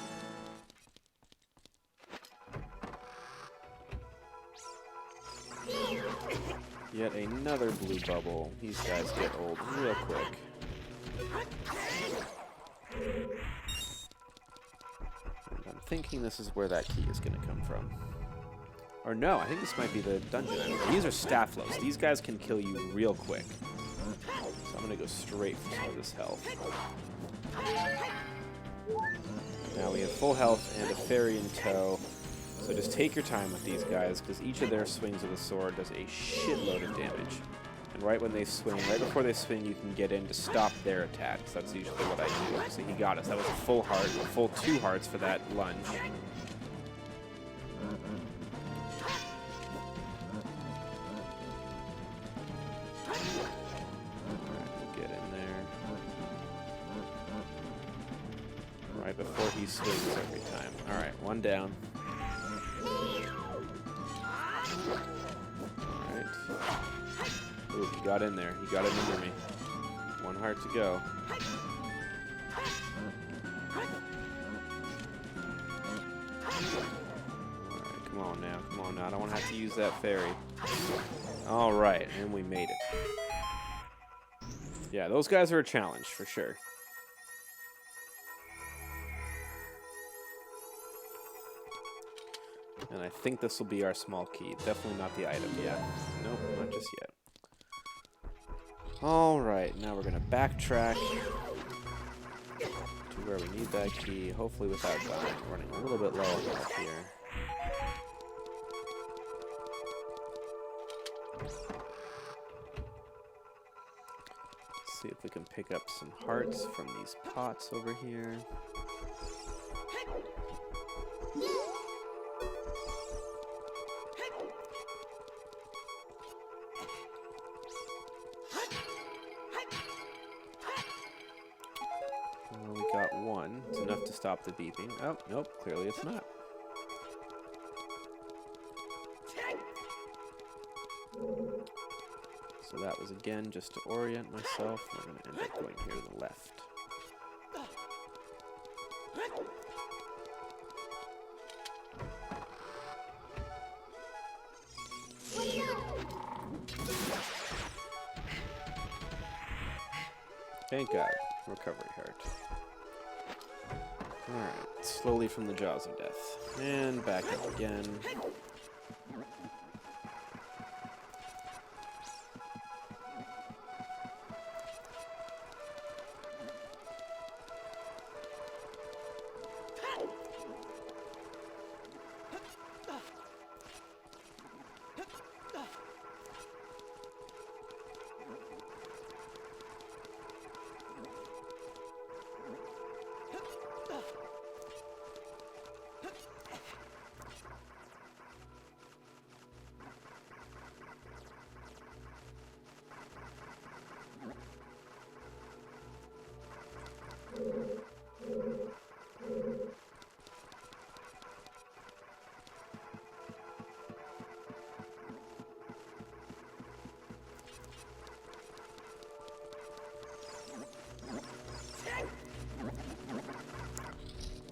Yet another blue bubble. These guys get old real quick. And I'm thinking this is where that key is going to come from. Or no, I think this might be the dungeon. These are Staphlos. These guys can kill you real quick. So I'm going to go straight for some of this health. Now we have full health and a fairy in tow. So just take your time with these guys, because each of their swings of the sword does a shitload of damage. And right when they swing, right before they swing, you can get in to stop their attacks. That's usually what I do. So he got us. That was a full heart, a full 2 hearts for that lunge. Get in there. Right before he swings every time. Alright, 1 down. Alright. Ooh, he got in there. He got it under me. 1 heart to go. Alright, come on now. Come on now. I don't want to have to use that fairy. Alright, and we made it. Yeah, those guys are a challenge, for sure. And I think this will be our small key. Definitely not the item yet. Nope, not just yet. Alright, now we're going to backtrack to where we need that key, hopefully without dying. We're running a little bit low on health here. Let's see if we can pick up some hearts from these pots over here. We got 1. It's enough to stop the beeping. Oh, nope, clearly it's not. So that was again just to orient myself. We're going to end up going here to the left. Thank God. Recovery heart. Alright, slowly from the jaws of death. And back up again.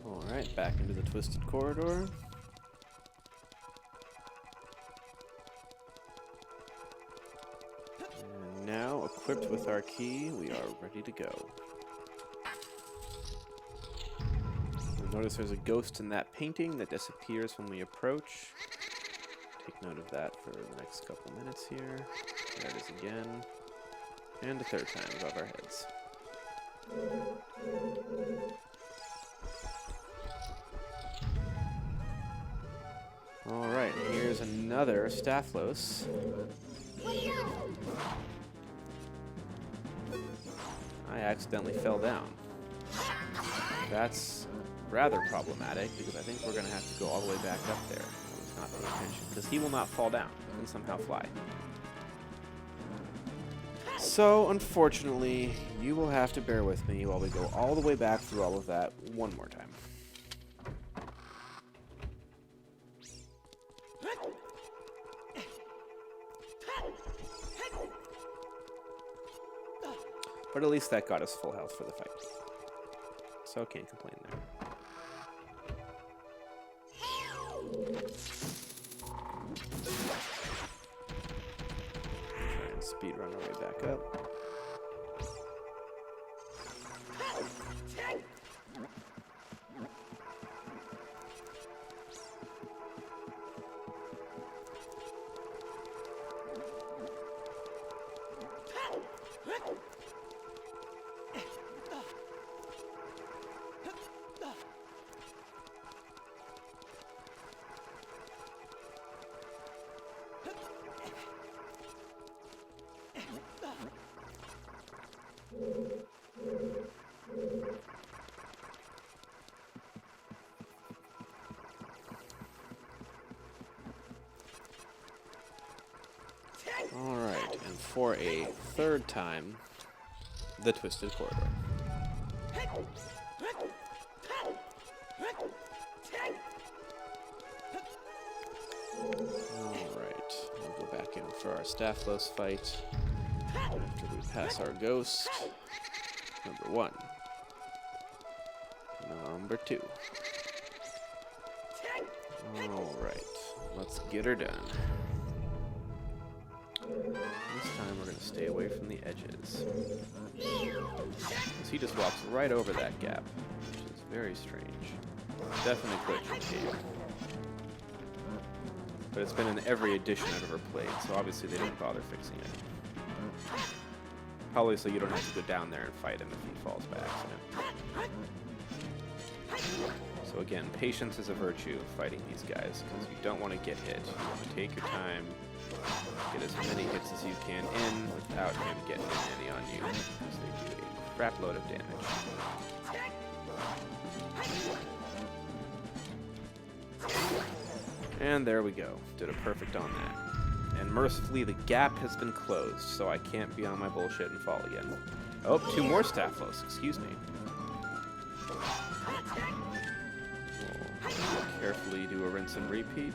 Alright, back into the twisted corridor. And now, equipped with our key, we are ready to go. You'll notice there's a ghost in that painting that disappears when we approach. Take note of that for the next couple minutes here. There it is again. And a third time above our heads. Alright, here's another Staphlos. I accidentally fell down. That's rather problematic because I think we're going to have to go all the way back up there. I was not paying attention because he will not fall down and somehow fly. So, unfortunately, you will have to bear with me while we go all the way back through all of that one more time. But at least that got us full health for the fight. So can't complain there. Try and speed run our way back up. Alright, and for a third time, the Twisted Corridor. Alright, we'll go back in for our Staphlos fight. After we pass our ghost. Number 1. Number 2. Alright, let's get her done. This time we're going to stay away from the edges. Because he just walks right over that gap, which is very strange. Definitely glitched in the game. But it's been in every edition I've ever played, so obviously they didn't bother fixing it. Probably so you don't have to go down there and fight him if he falls by accident. So again, patience is a virtue fighting these guys, because you don't want to get hit. You want to take your time, get as many hits as you can in without him getting any on you, because they do a crap load of damage. And there we go. Did a perfect on that. And mercifully, the gap has been closed, so I can't be on my bullshit and fall again. Oh, 2 more Staphlos. Excuse me. We'll carefully do a rinse and repeat.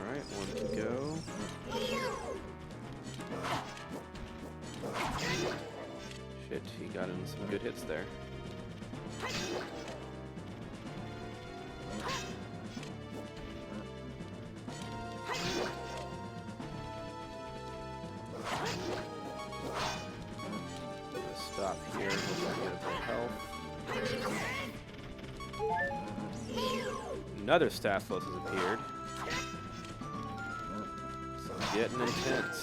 Alright, 1 to go. Shit, he got in some good hits there. Stop here, we'll get a bit of health. Another Staphlos has appeared. It's getting intense.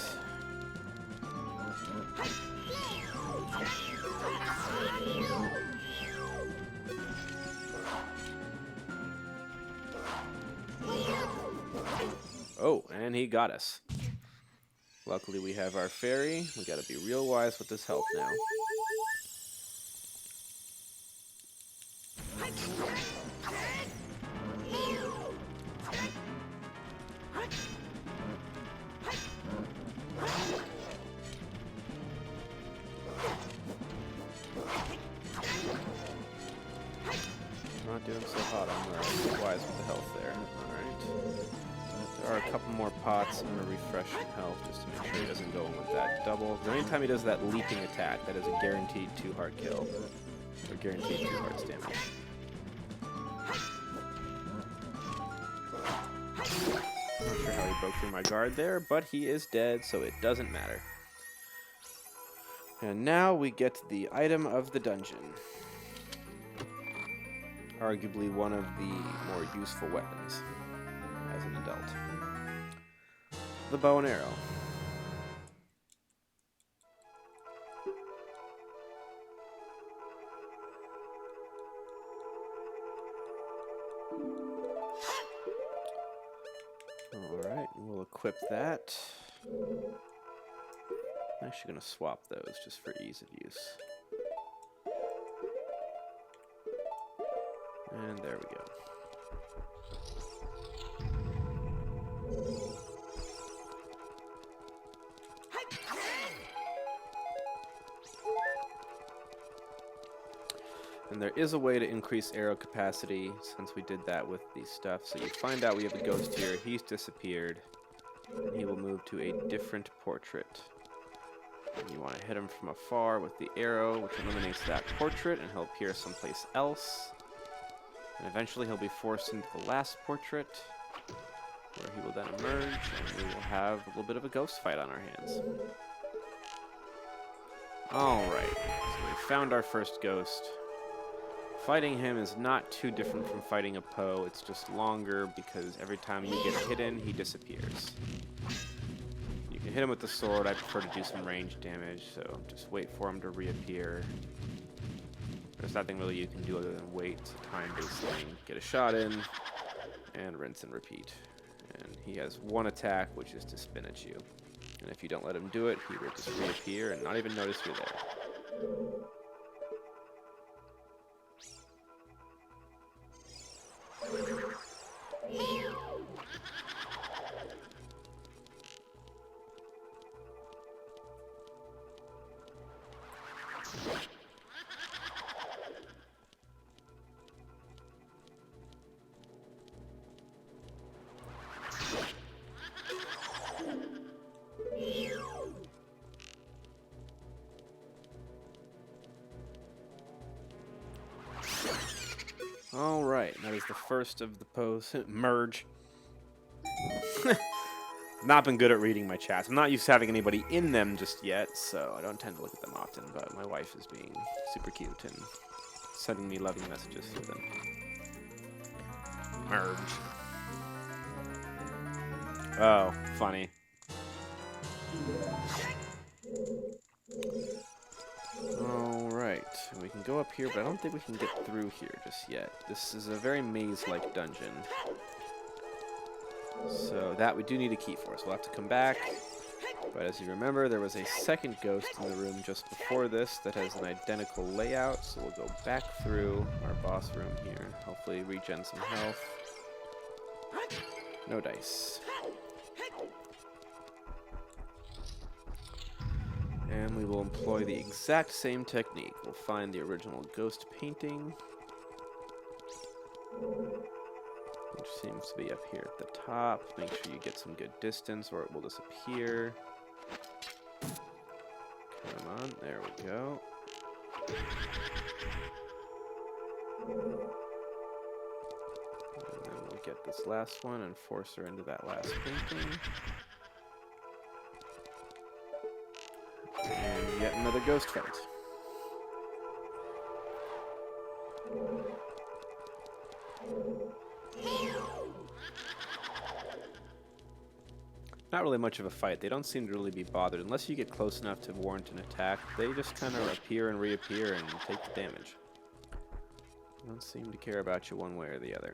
Oh, and he got us. Luckily we have our fairy. We gotta be real wise with this health now. Not doing so hot on the wise with the health there. Alright. There are a couple more pots. I'm going to refresh some health just to make sure he doesn't go in with that double. The only time he does that leaping attack, that is a guaranteed 2-heart kill. Or guaranteed 2 hearts damage. Not sure how he broke through my guard there, but he is dead, so it doesn't matter. And now we get the item of the dungeon. Arguably one of the more useful weapons as an adult. The bow and arrow. Alright, we'll equip that. I'm actually going to swap those just for ease of use. And there we go. And there is a way to increase arrow capacity since we did that with the stuff. So you find out we have a ghost here. He's disappeared. And he will move to a different portrait. And you want to hit him from afar with the arrow, which eliminates that portrait, and he'll appear someplace else. And eventually he'll be forced into the last portrait, where he will then emerge, and we will have a little bit of a ghost fight on our hands. Alright, so we found our first ghost. Fighting him is not too different from fighting a Poe, it's just longer because every time you get hidden, he disappears. You can hit him with the sword, I prefer to do some range damage, so just wait for him to reappear. There's nothing really you can do other than wait, it's a time-based thing. Get a shot in, and rinse and repeat. And he has one attack, which is to spin at you. And if you don't let him do it, he will just reappear and not even notice you're there. Alright, that is the first of the Poe's merge. Not been good at reading my chats. I'm not used to having anybody in them just yet, so I don't tend to look at them often, but my wife is being super cute and sending me loving messages through them. Merge. Oh, funny. Alright, we can go up here, but I don't think we can get through here just yet. This is a very maze-like dungeon. So that we do need a key for, so we'll have to come back. But as you remember, there was a second ghost in the room just before this that has an identical layout, so we'll go back through our boss room here. Hopefully regen some health. No dice. And we will employ the exact same technique. We'll find the original ghost painting, which seems to be up here at the top. Make sure you get some good distance or it will disappear. Come on, there we go. And then we'll get this last one and force her into that last painting. And yet another ghost fight. Not really much of a fight. They don't seem to really be bothered. Unless you get close enough to warrant an attack, they just kind of appear and reappear and take the damage. They don't seem to care about you one way or the other.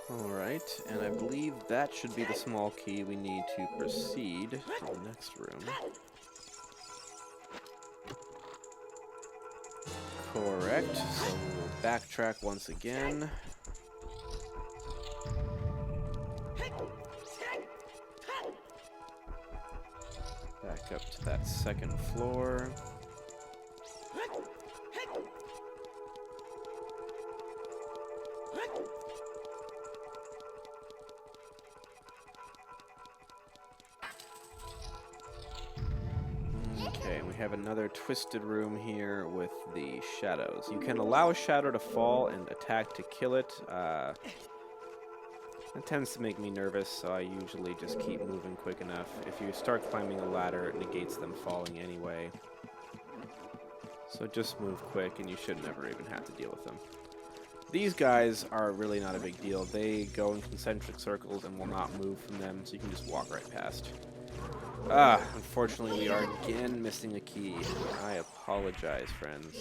Alright, and I believe that should be the small key we need to proceed to the next room. Correct, so we'll backtrack once again. that second floor. Okay, we have another twisted room here with the shadows. You can allow a shadow to fall and attack to kill it. It tends to make me nervous, so I usually just keep moving quick enough. If you start climbing a ladder, it negates them falling anyway. So just move quick, and you should never even have to deal with them. These guys are really not a big deal. They go in concentric circles and will not move from them, so you can just walk right past. Unfortunately, we are again missing a key. I apologize, friends.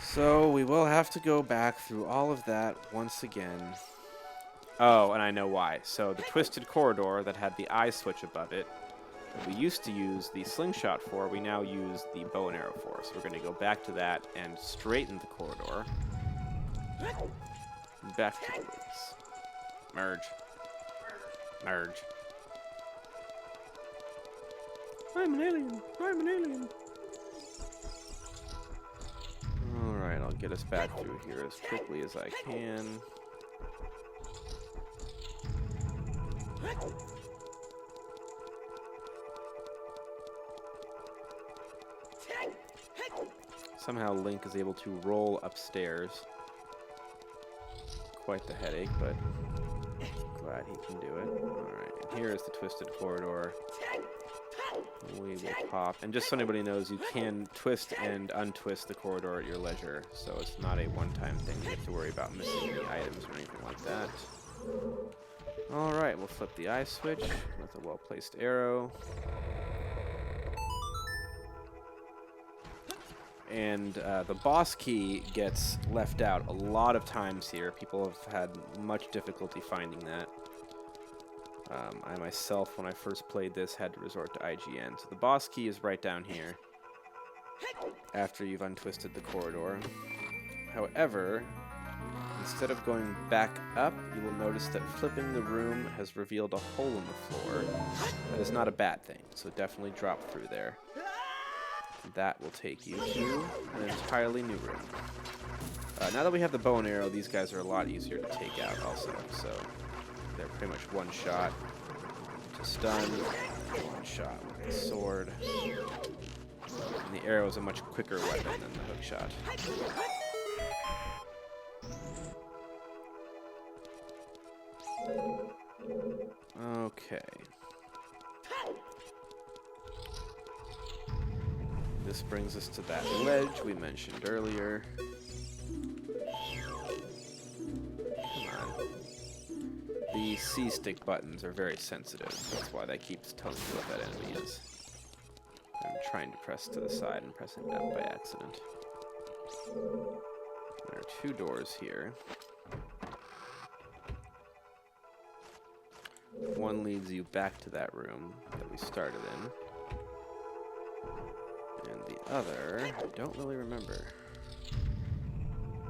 So we will have to go back through all of that once again. Oh, and I know why. So the twisted corridor that had the eye switch above it, that we used to use the slingshot for, we now use the bow and arrow for. So we're going to go back to that and straighten the corridor. Back to the woods. Merge. Merge. I'm an alien. I'm an alien. Alright, I'll get us back through here as quickly as I can. Somehow Link is able to roll upstairs. Quite the headache, but glad he can do it. Alright, and here is the twisted corridor. We will pop. And just so anybody knows, you can twist and untwist the corridor at your leisure, so it's not a one-time thing. You have to worry about missing any items or anything like that. Alright, we'll flip the eye switch with a well-placed arrow. And the boss key gets left out a lot of times here. People have had much difficulty finding that. I myself, when I first played this, had to resort to IGN. So the boss key is right down here after you've untwisted the corridor. However, instead of going back up, you will notice that flipping the room has revealed a hole in the floor. That is not a bad thing, so definitely drop through there. That will take you to an entirely new room. Now that we have the bow and arrow, these guys are a lot easier to take out also, so they're pretty much one shot to stun, one shot with the sword. And the arrow is a much quicker weapon than the hook shot. Okay. This brings us to that ledge we mentioned earlier. Come on. The C-stick buttons are very sensitive. That's why that keeps telling you what that enemy is. I'm trying to press to the side and pressing down by accident. There are two doors here. One leads you back to that room that we started in. And the other, I don't really remember.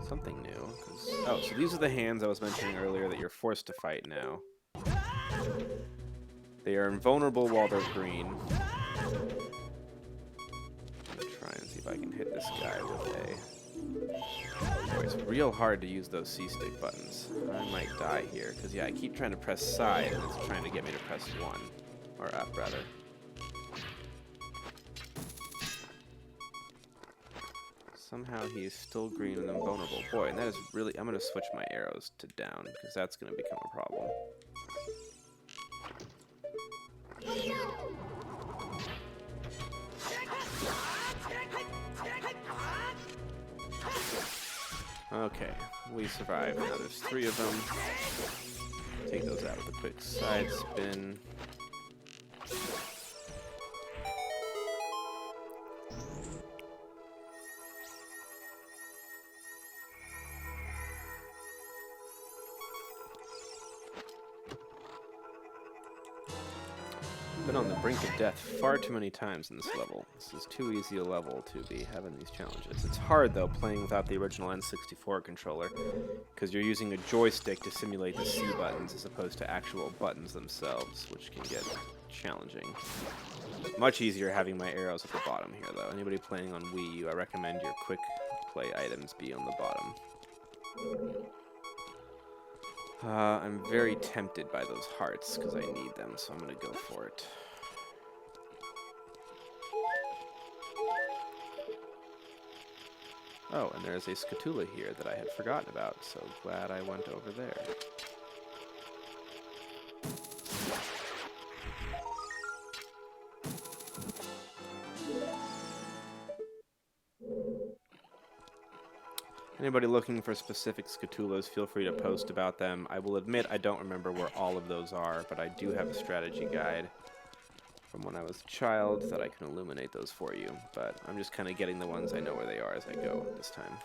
Something new. Oh, so these are the hands I was mentioning earlier that you're forced to fight now. They are invulnerable while they're green. I'm gonna try and see if I can hit this guy with a... Boy, it's real hard to use those C-stick buttons. I might die here, because yeah, I keep trying to press side, and it's trying to get me to press 1. Or up, rather. Somehow he's still green and invulnerable. Boy, and that is really... I'm going to switch my arrows to down, because that's going to become a problem. Okay, we survived. Now there's 3 of them. Take those out with a quick side spin. Been on the brink of death far too many times in this level. This is too easy a level to be having these challenges. It's hard, though, playing without the original N64 controller, because you're using a joystick to simulate the C buttons as opposed to actual buttons themselves, which can get challenging. Much easier having my arrows at the bottom here, though. Anybody playing on Wii U, I recommend your quick play items be on the bottom. I'm very tempted by those hearts because I need them, so I'm going to go for it. Oh, and there's a Scatula here that I had forgotten about, so glad I went over there. Anybody looking for specific Scatulas, feel free to post about them. I will admit I don't remember where all of those are, but I do have a strategy guide from when I was a child that I can illuminate those for you. But I'm just kind of getting the ones I know where they are as I go this time.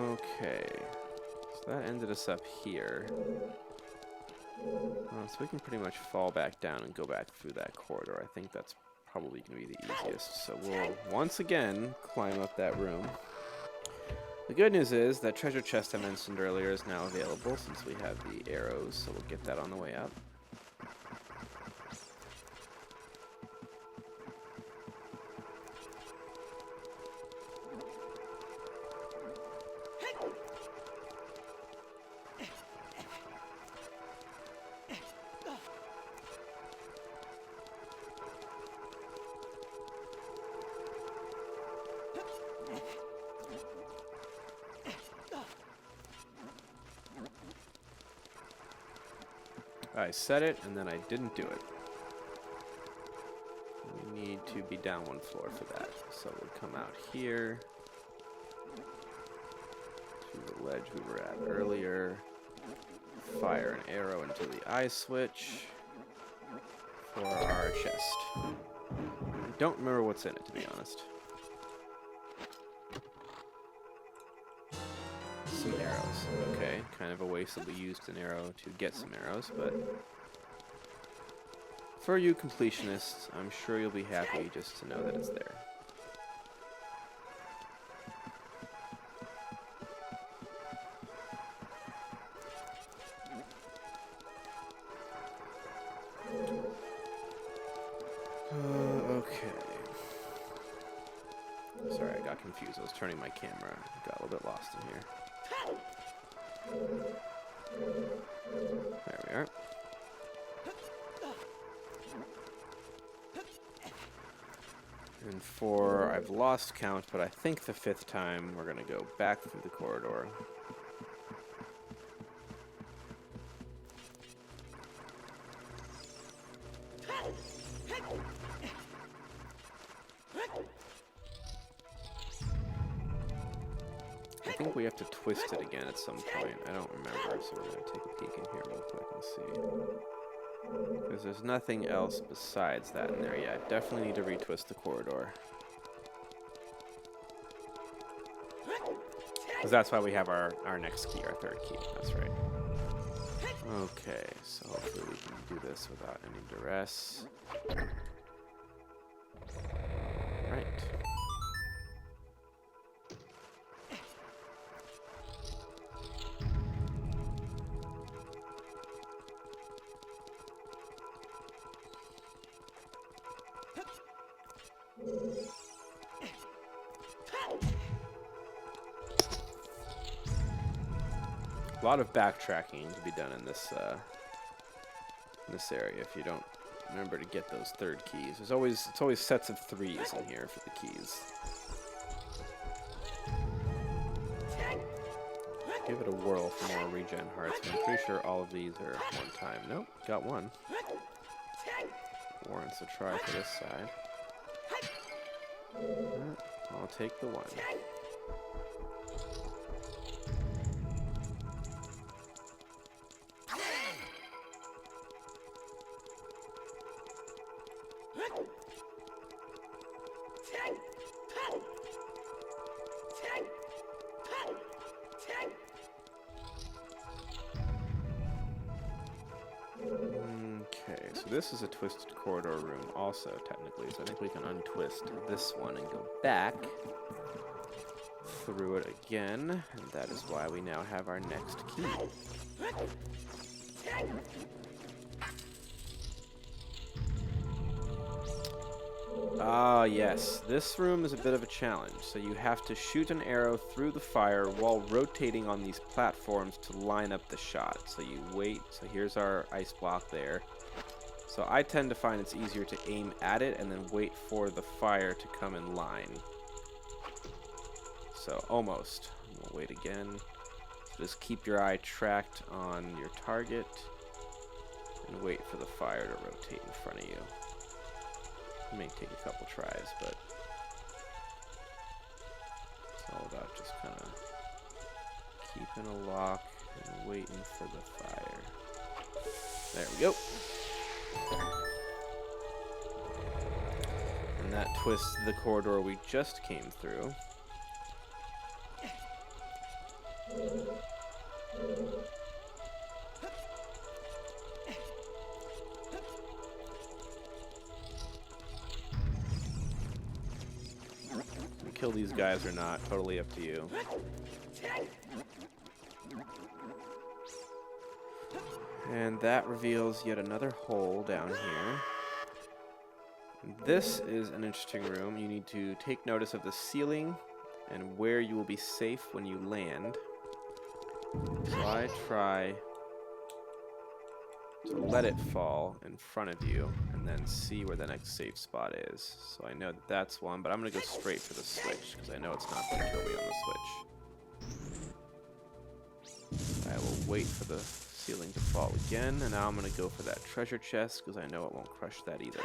Okay, so that ended us up here. So we can pretty much fall back down and go back through that corridor. I think that's probably going to be the easiest. So we'll once again climb up that room. The good news is that treasure chest I mentioned earlier is now available since we have the arrows, so we'll get that on the way up. I said it, and then I didn't do it. We need to be down one floor for that. So we'll come out here to the ledge we were at earlier. Fire an arrow into the eye switch for our chest. I don't remember what's in it, to be honest. Some arrows. Okay, kind of a waste that we used an arrow to get some arrows, but for you completionists, I'm sure you'll be happy just to know that it's there. Okay. Sorry, I got confused. I was turning my camera. Got a little bit lost in here. There we are. And for, I've lost count, but I think the 5th time we're going to go back through the corridor. I think we have to twist it again at some point. I don't remember, so we're going to take a peek in here real quick and see. Because there's nothing else besides that in there yet. Definitely need to retwist the corridor. Because that's why we have our next key, our 3rd key. That's right. Okay, so hopefully we can do this without any duress. Right. A lot of backtracking to be done in this area if you don't remember to get those 3rd keys. It's always sets of 3s in here for the keys. Give it a whirl for more regen hearts. I'm pretty sure all of these are one time. Nope, got one. Warrants a try for this side. I'll take the one. Okay, so this is a twisted corridor room also, technically, so I think we can untwist this one and go back through it again, and that is why we now have our next key. Ah, yes. This room is a bit of a challenge, so you have to shoot an arrow through the fire while rotating on these platforms to line up the shot. So you wait. So here's our ice block there. So I tend to find it's easier to aim at it and then wait for the fire to come in line. So almost. We'll wait again. So just keep your eye tracked on your target and wait for the fire to rotate in front of you. It may take a couple tries, but it's all about just kind of keeping a lock and waiting for the fire. There we go. And that twists the corridor we just came through. Kill these guys or not, totally up to you. And that reveals yet another hole down here. This is an interesting room. You need to take notice of the ceiling and where you will be safe when you land. So I try to let it fall in front of you and then see where the next safe spot is. So I know that that's one, but I'm going to go straight for the switch because I know it's not going to kill me on the switch. I will wait for the ceiling to fall again, and now I'm going to go for that treasure chest because I know it won't crush that either.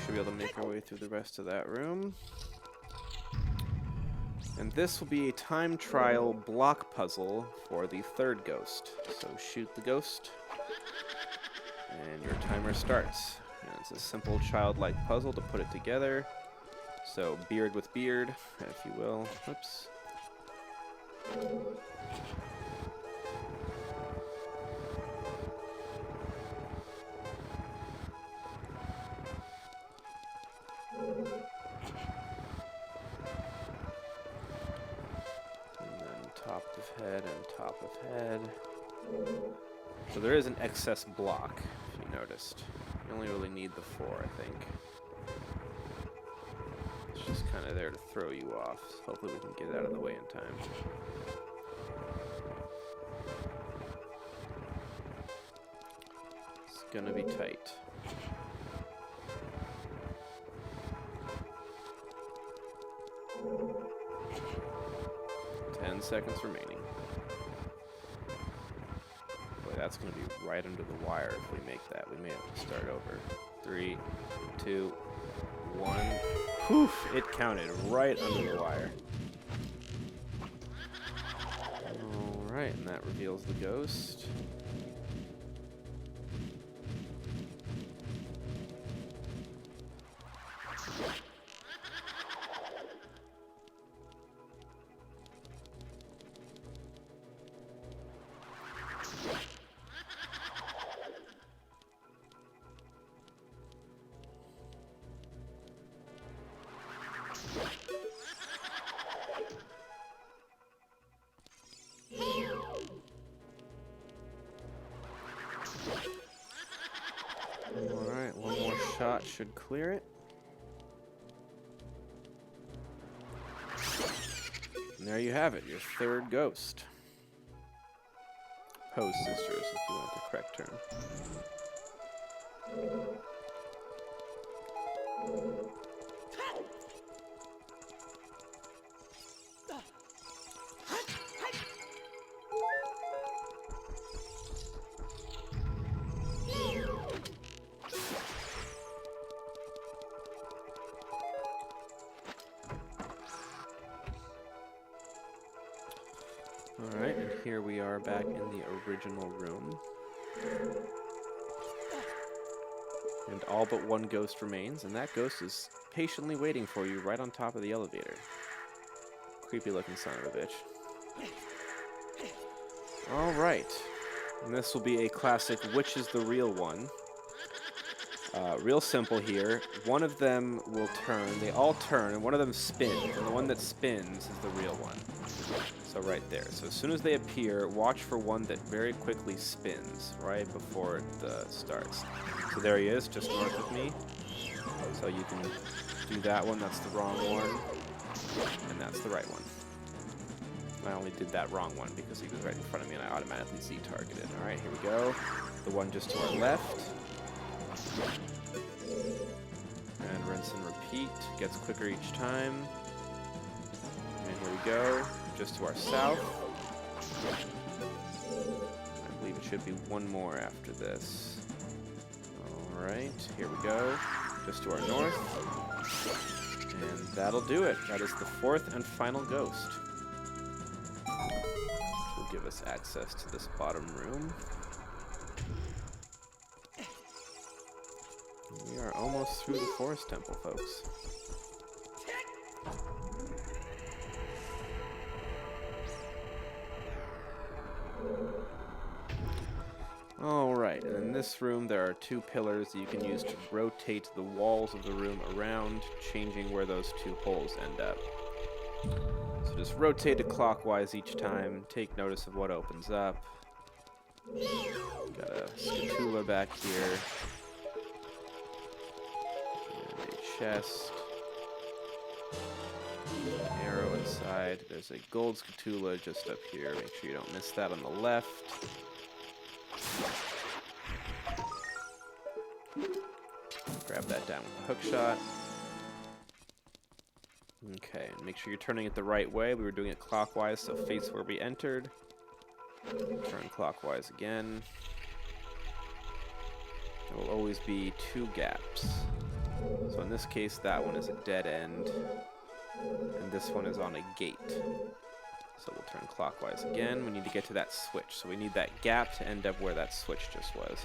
Be able to make our way through the rest of that room. And this will be a time trial block puzzle for the third ghost. So shoot the ghost, and your timer starts. And it's a simple childlike puzzle to put it together. So beard with beard, if you will. Oops. Top of head and top of head. So there is an excess block, if you noticed. You only really need the 4, I think. It's just kind of there to throw you off. So hopefully we can get it out of the way in time. It's gonna be tight. 10 seconds remaining. Boy, that's going to be right under the wire if we make that. We may have to start over. 3, 2, 1. Poof! It counted right under the wire. Alright, and that reveals the ghost. Alright, one more shot should clear it. And there you have it, your third ghost. Pose sisters, if you want the correct term. Alright, and here we are back in the original room. And all but one ghost remains, and that ghost is patiently waiting for you right on top of the elevator. Creepy looking son of a bitch. Alright. And this will be a classic which is the real one. Real simple here. One of them will turn. They all turn, and one of them spins. And the one that spins is the real one. So right there. So as soon as they appear, watch for one that very quickly spins right before it starts. So there he is, just north of me. So you can do that one. That's the wrong one. And that's the right one. I only did that wrong one because he was right in front of me and I automatically Z-targeted. Alright, here we go. The one just to our left. And rinse and repeat. Gets quicker each time. And here we go. Just to our south. I believe it should be one more after this. Alright, here we go. Just to our north. And that'll do it. That is the fourth and final ghost. Which will give us access to this bottom room. We are almost through the forest temple, folks. Alright, and in this room there are two pillars that you can use to rotate the walls of the room around, changing where those two holes end up. So just rotate it clockwise each time, take notice of what opens up. Got a spatula back here. And a chest. An arrow inside. There's a gold spatula just up here. Make sure you don't miss that on the left. Grab that down with the hook shot. Okay, and make sure you're turning it the right way. We were doing it clockwise, so face where we entered. Turn clockwise again. There will always be two gaps. So in this case, that one is a dead end, and this one is on a gate. So we'll turn clockwise again. We need to get to that switch, so we need that gap to end up where that switch just was.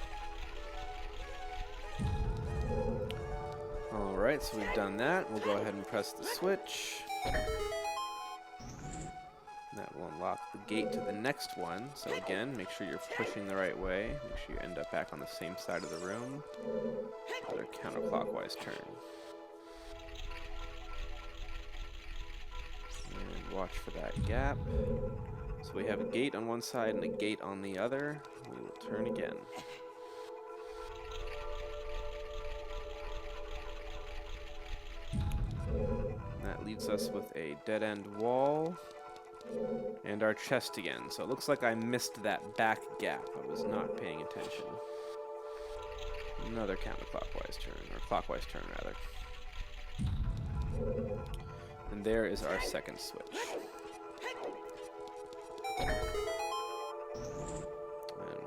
Alright, so we've done that. We'll go ahead and press the switch. That will unlock the gate to the next one. So again, make sure you're pushing the right way. Make sure you end up back on the same side of the room. Another counterclockwise turn. And watch for that gap. So we have a gate on one side and a gate on the other. We will turn again. That leaves us with a dead-end wall and our chest again. So it looks like I missed that back gap. I was not paying attention. Another counterclockwise turn, or clockwise turn rather. And there is our second switch. And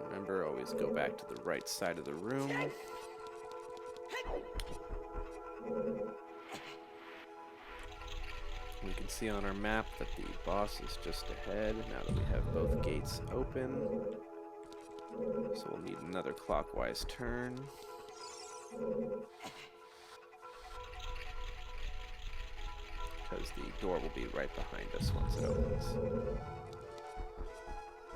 remember, always go back to the right side of the room. We can see on our map that the boss is just ahead, now that we have both gates open. So we'll need another clockwise turn. Because the door will be right behind us once it opens.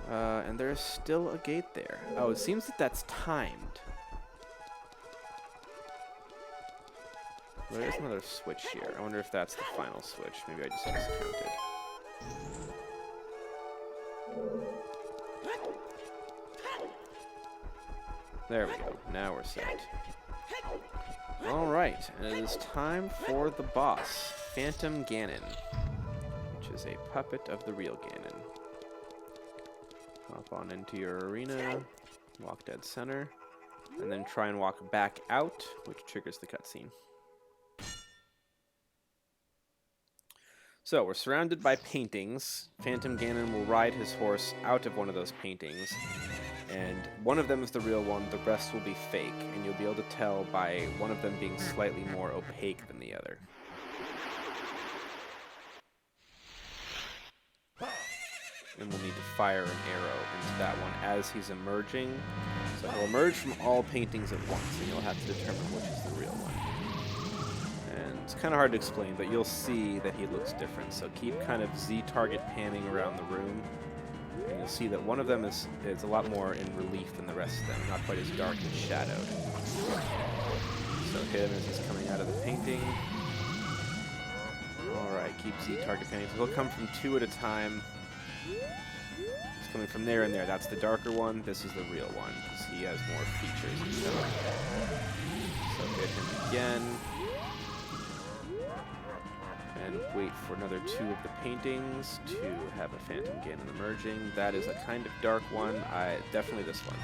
And there's still a gate there. Oh, it seems that that's timed. There is another switch here. I wonder if that's the final switch. Maybe I just miscounted. There we go. Now we're set. Alright, and it is time for the boss, Phantom Ganon, which is a puppet of the real Ganon. Hop on into your arena, walk dead center, and then try and walk back out, which triggers the cutscene. So, we're surrounded by paintings. Phantom Ganon will ride his horse out of one of those paintings, and one of them is the real one, the rest will be fake, and you'll be able to tell by one of them being slightly more opaque than the other. And we'll need to fire an arrow into that one as he's emerging. So he'll emerge from all paintings at once, and you'll have to determine which is the real one. And it's kind of hard to explain, but you'll see that he looks different. So keep kind of Z-target panning around the room, and you'll see that one of them is a lot more in relief than the rest of them, not quite as dark and shadowed. So hit him as he's coming out of the painting. Alright, keep Z target painting. So he'll come from 2 at a time. He's coming from there and there. That's the darker one. This is the real one, because he has more features and stuff. So hit him again. And wait for another 2 of the paintings to have a Phantom Ganon emerging. That is a kind of dark one. Definitely this one.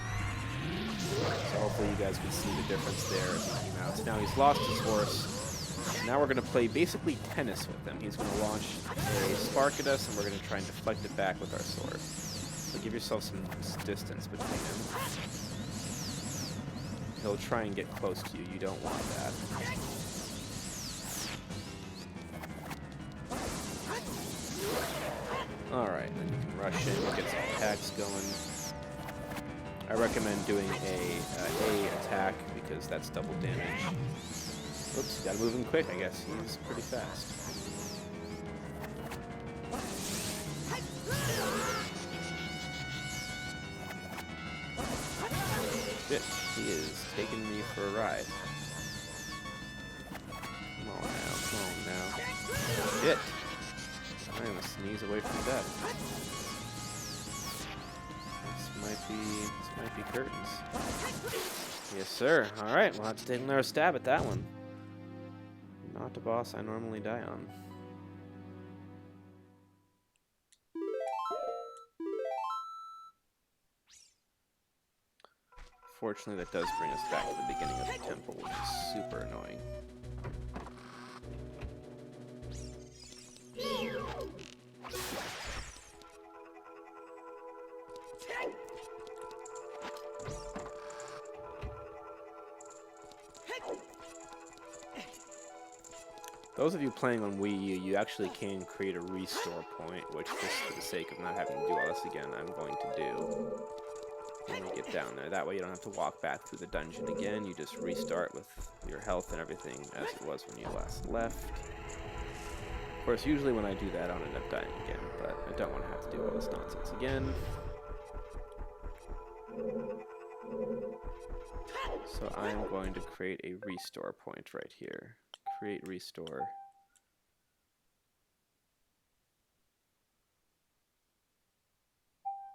So hopefully you guys can see the difference there as he came out. So now he's lost his horse. Now we're going to play basically tennis with him. He's going to launch a spark at us, and we're going to try and deflect it back with our sword. So give yourself some distance between him. He'll try and get close to you. You don't want that. Alright, then you can rush in, get some attacks going. I recommend doing a attack because that's double damage. Oops, gotta move him quick, I guess. He's pretty fast. Shit, he is taking me for a ride. Come on now. Shit! I'm gonna sneeze away from death. This might be curtains. Yes, sir. Alright, we'll have to take another stab at that one. Not the boss I normally die on. Fortunately, that does bring us back to the beginning of the temple, which is super annoying. Those of you playing on Wii U, you actually can create a restore point, which, just for the sake of not having to do all this again, I'm going to do. When we get down there. That way you don't have to walk back through the dungeon again. You just restart with your health and everything as it was when you last left. Of course, usually when I do that, I'll end up dying again, but I don't want to have to do all this nonsense again. So I'm going to create a restore point right here. Create restore.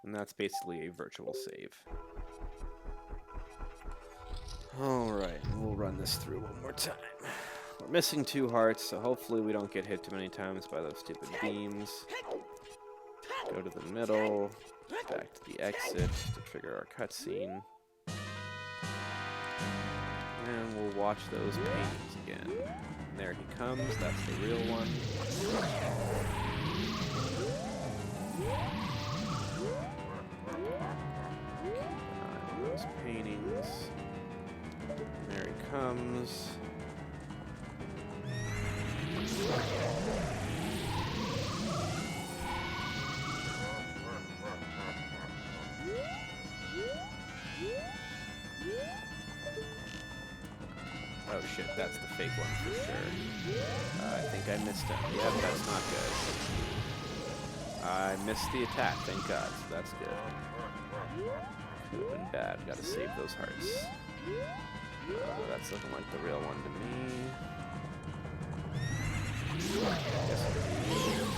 And that's basically a virtual save. Alright, we'll run this through one more time. We're missing 2 hearts, so hopefully we don't get hit too many times by those stupid beams. Go to the middle, back to the exit to trigger our cutscene. And we'll watch those paintings again. And there he comes, that's the real one. Those paintings. There he comes. Oh shit, that's the fake one for sure. I think I missed him. Yep, that's not good. I missed the attack, thank God, so that's good. Could have been bad. Gotta save those hearts. That's looking like the real one to me.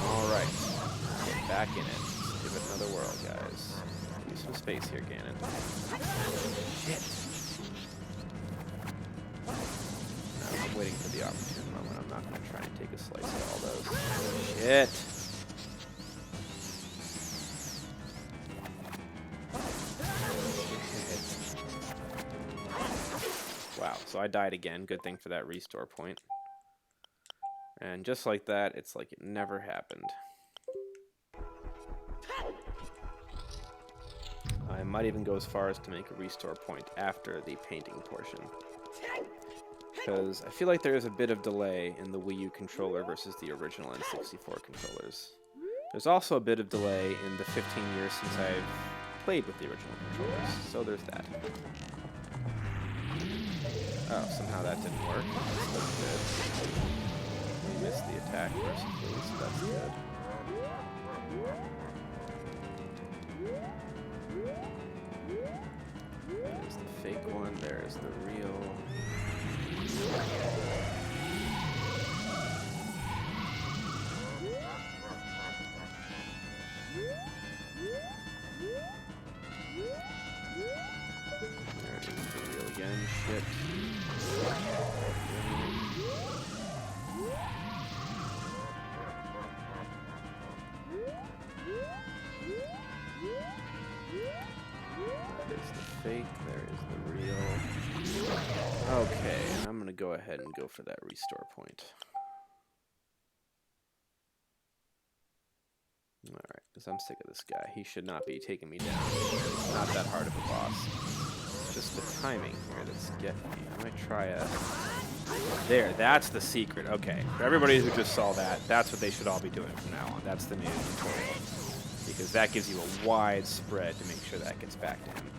Alright. Get back in it. Let's give it another whirl, guys. Use some space here, Ganon. Shit. No, I'm waiting for the opportune moment. I'm not going to try and take a slice of all those. Shit. Wow, so I died again. Good thing for that restore point. And just like that, it's like it never happened. I might even go as far as to make a restore point after the painting portion. Because I feel like there is a bit of delay in the Wii U controller versus the original N64 controllers. There's also a bit of delay in the 15 years since I've played with the original controllers, so there's that. Oh, somehow that didn't work. That's good. We missed the attack mercifully, so that's good. There's the fake one, there's the real. Shit. That is the fake, there is the real. Okay, and I'm gonna go ahead and go for that restore point. Alright, because I'm sick of this guy. He should not be taking me down. It's not that hard of a boss. It's just the timing here that's getting me. I might try a... There, that's the secret. Okay, for everybody who just saw that, that's what they should all be doing from now on. That's the new tutorial. Because that gives you a wide spread to make sure that gets back to him.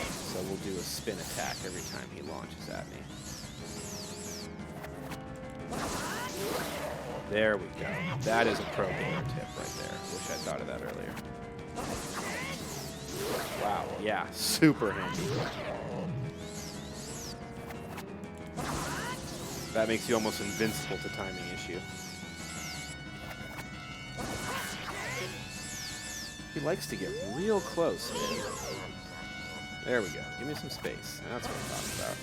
So we'll do a spin attack every time he launches at me. There we go. That is a pro gamer tip right there. Wish I thought of that earlier. Wow, yeah, super handy. That makes you almost invincible to timing issue. He likes to get real close, man. There we go. Give me some space. That's what I'm talking about.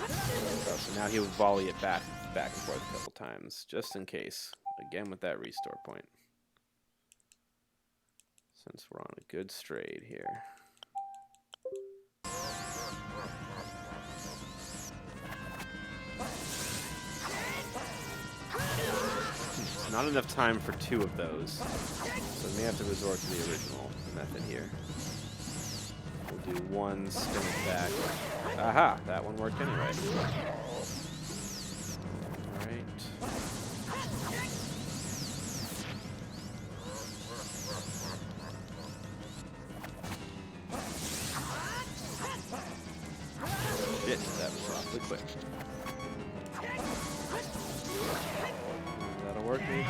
There we go. So now he'll volley it back and forth a couple times, just in case. Again with that restore point. Since we're on a good straight here. Not enough time for two of those, so we may have to resort to the original method here. We'll do one spin attack. Aha! That one worked anyway. Alright. Shit, that was awfully quick. That'll work, maybe?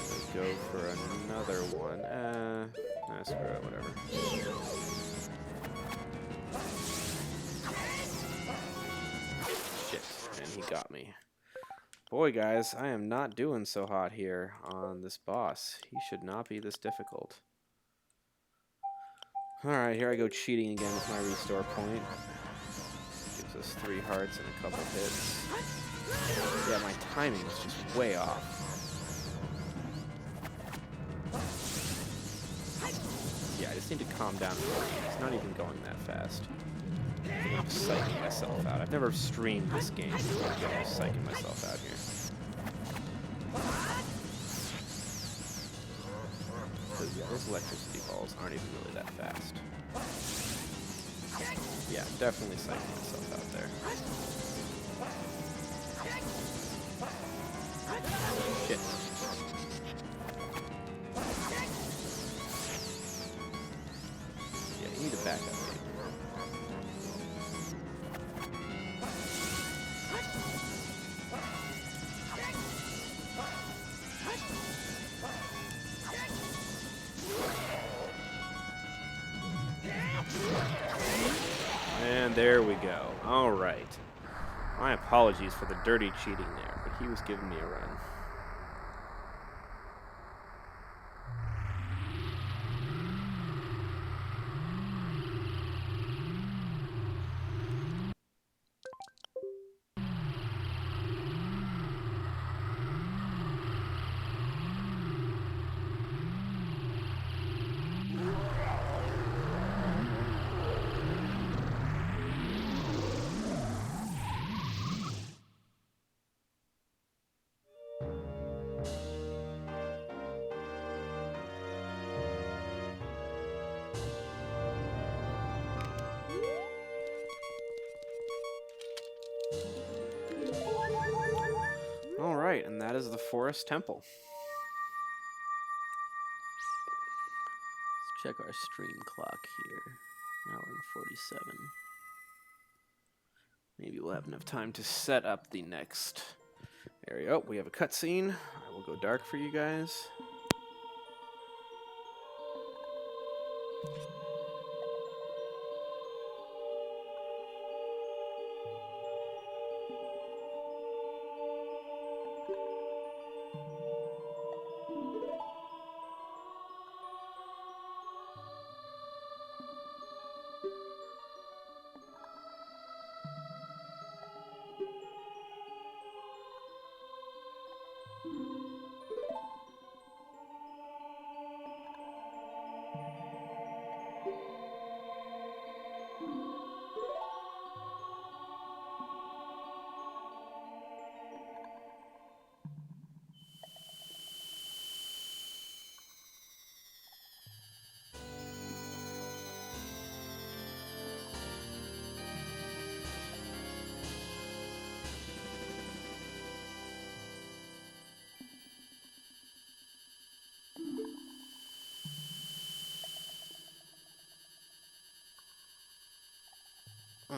Let's go for another one. Nah, screw it, whatever. Shit, and he got me. Boy, guys, I am not doing so hot here on this boss. He should not be this difficult. Alright, here I go cheating again with my restore point. Gives us 3 hearts and a couple hits. Yeah, my timing is just way off. Yeah, I just need to calm down. It's not even going that fast. I'm just psyching myself out. I've never streamed this game. I'm just psyching myself out here. Because yeah, those electricity balls aren't even really that fast. Yeah, definitely psyching myself out there. Shit. Yeah, you need to back up. And there we go. All right. My apologies for the dirty cheating there, but he was giving me a run. Alright, and that is the Forest Temple. Let's check our stream clock here. Hour and 47. Maybe we'll have enough time to set up the next area. Oh, we have a cutscene. I will go dark for you guys.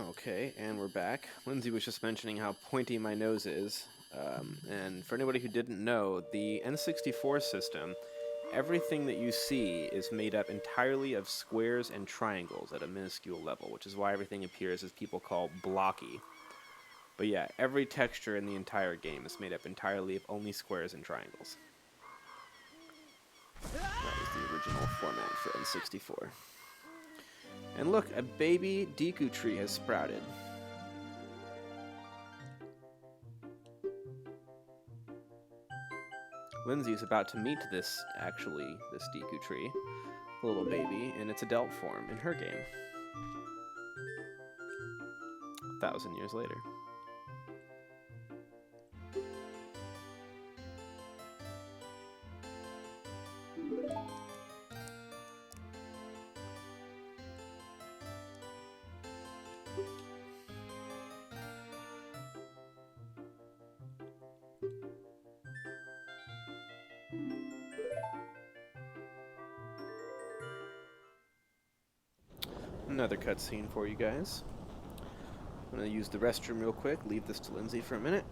Okay, and we're back. Lindsay was just mentioning how pointy my nose is. And for anybody who didn't know, the N64 system, everything that you see is made up entirely of squares and triangles at a minuscule level, which is why everything appears as people call blocky. But yeah, every texture in the entire game is made up entirely of only squares and triangles. That was the original format for N64. And look, a baby Deku tree has sprouted. Lindsay is about to meet this Deku tree, the little baby, in its adult form in her game. 1,000 years later. Another cutscene for you guys. I'm going to use the restroom real quick, leave this to Lindsay for a minute.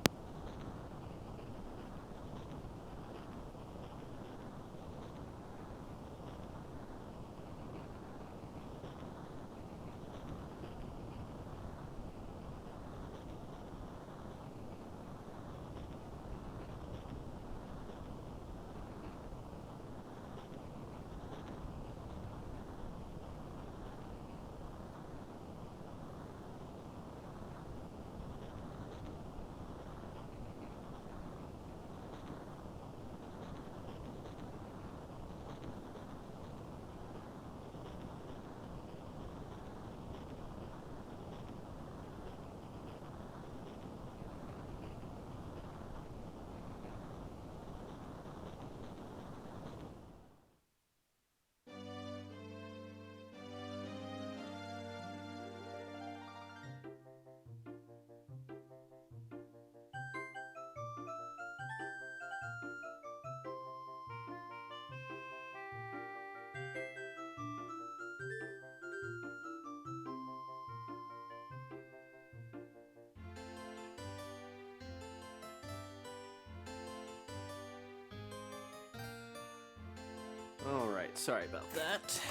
Alright, sorry about that.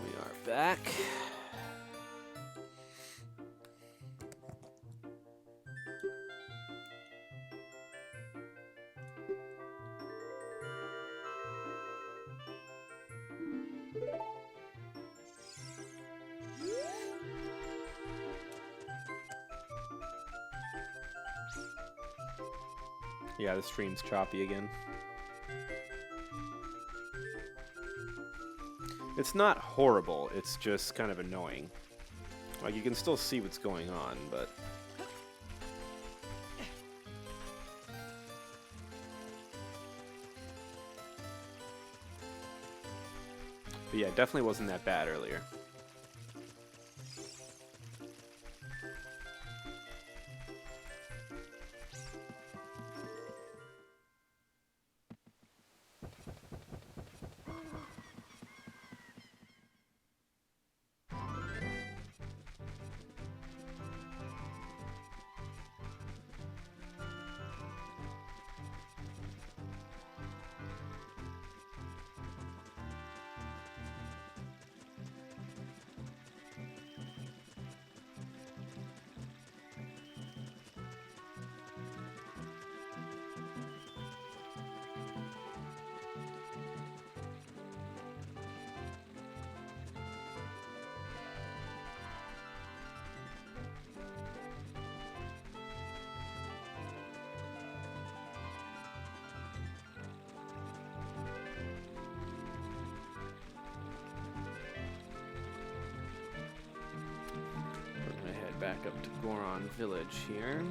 We are back. Yeah, the stream's choppy again. It's not horrible, it's just kind of annoying. Like, you can still see what's going on, but... But yeah, it definitely wasn't that bad earlier. back up to Goron Village here.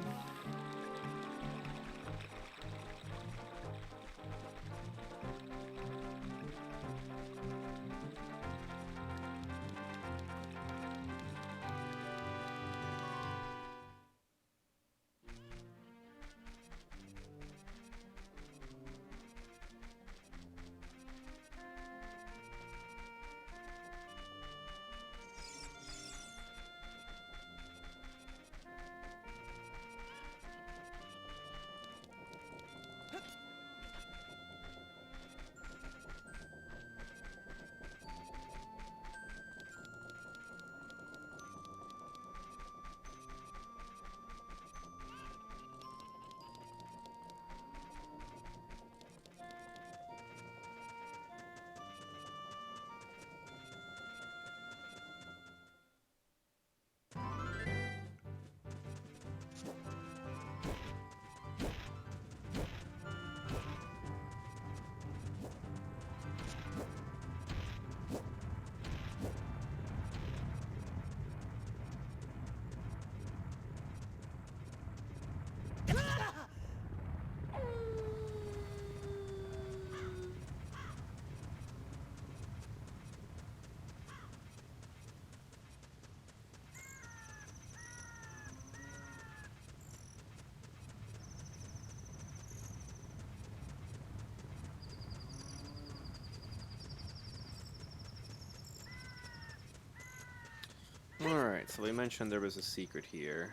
Alright, so we mentioned there was a secret here.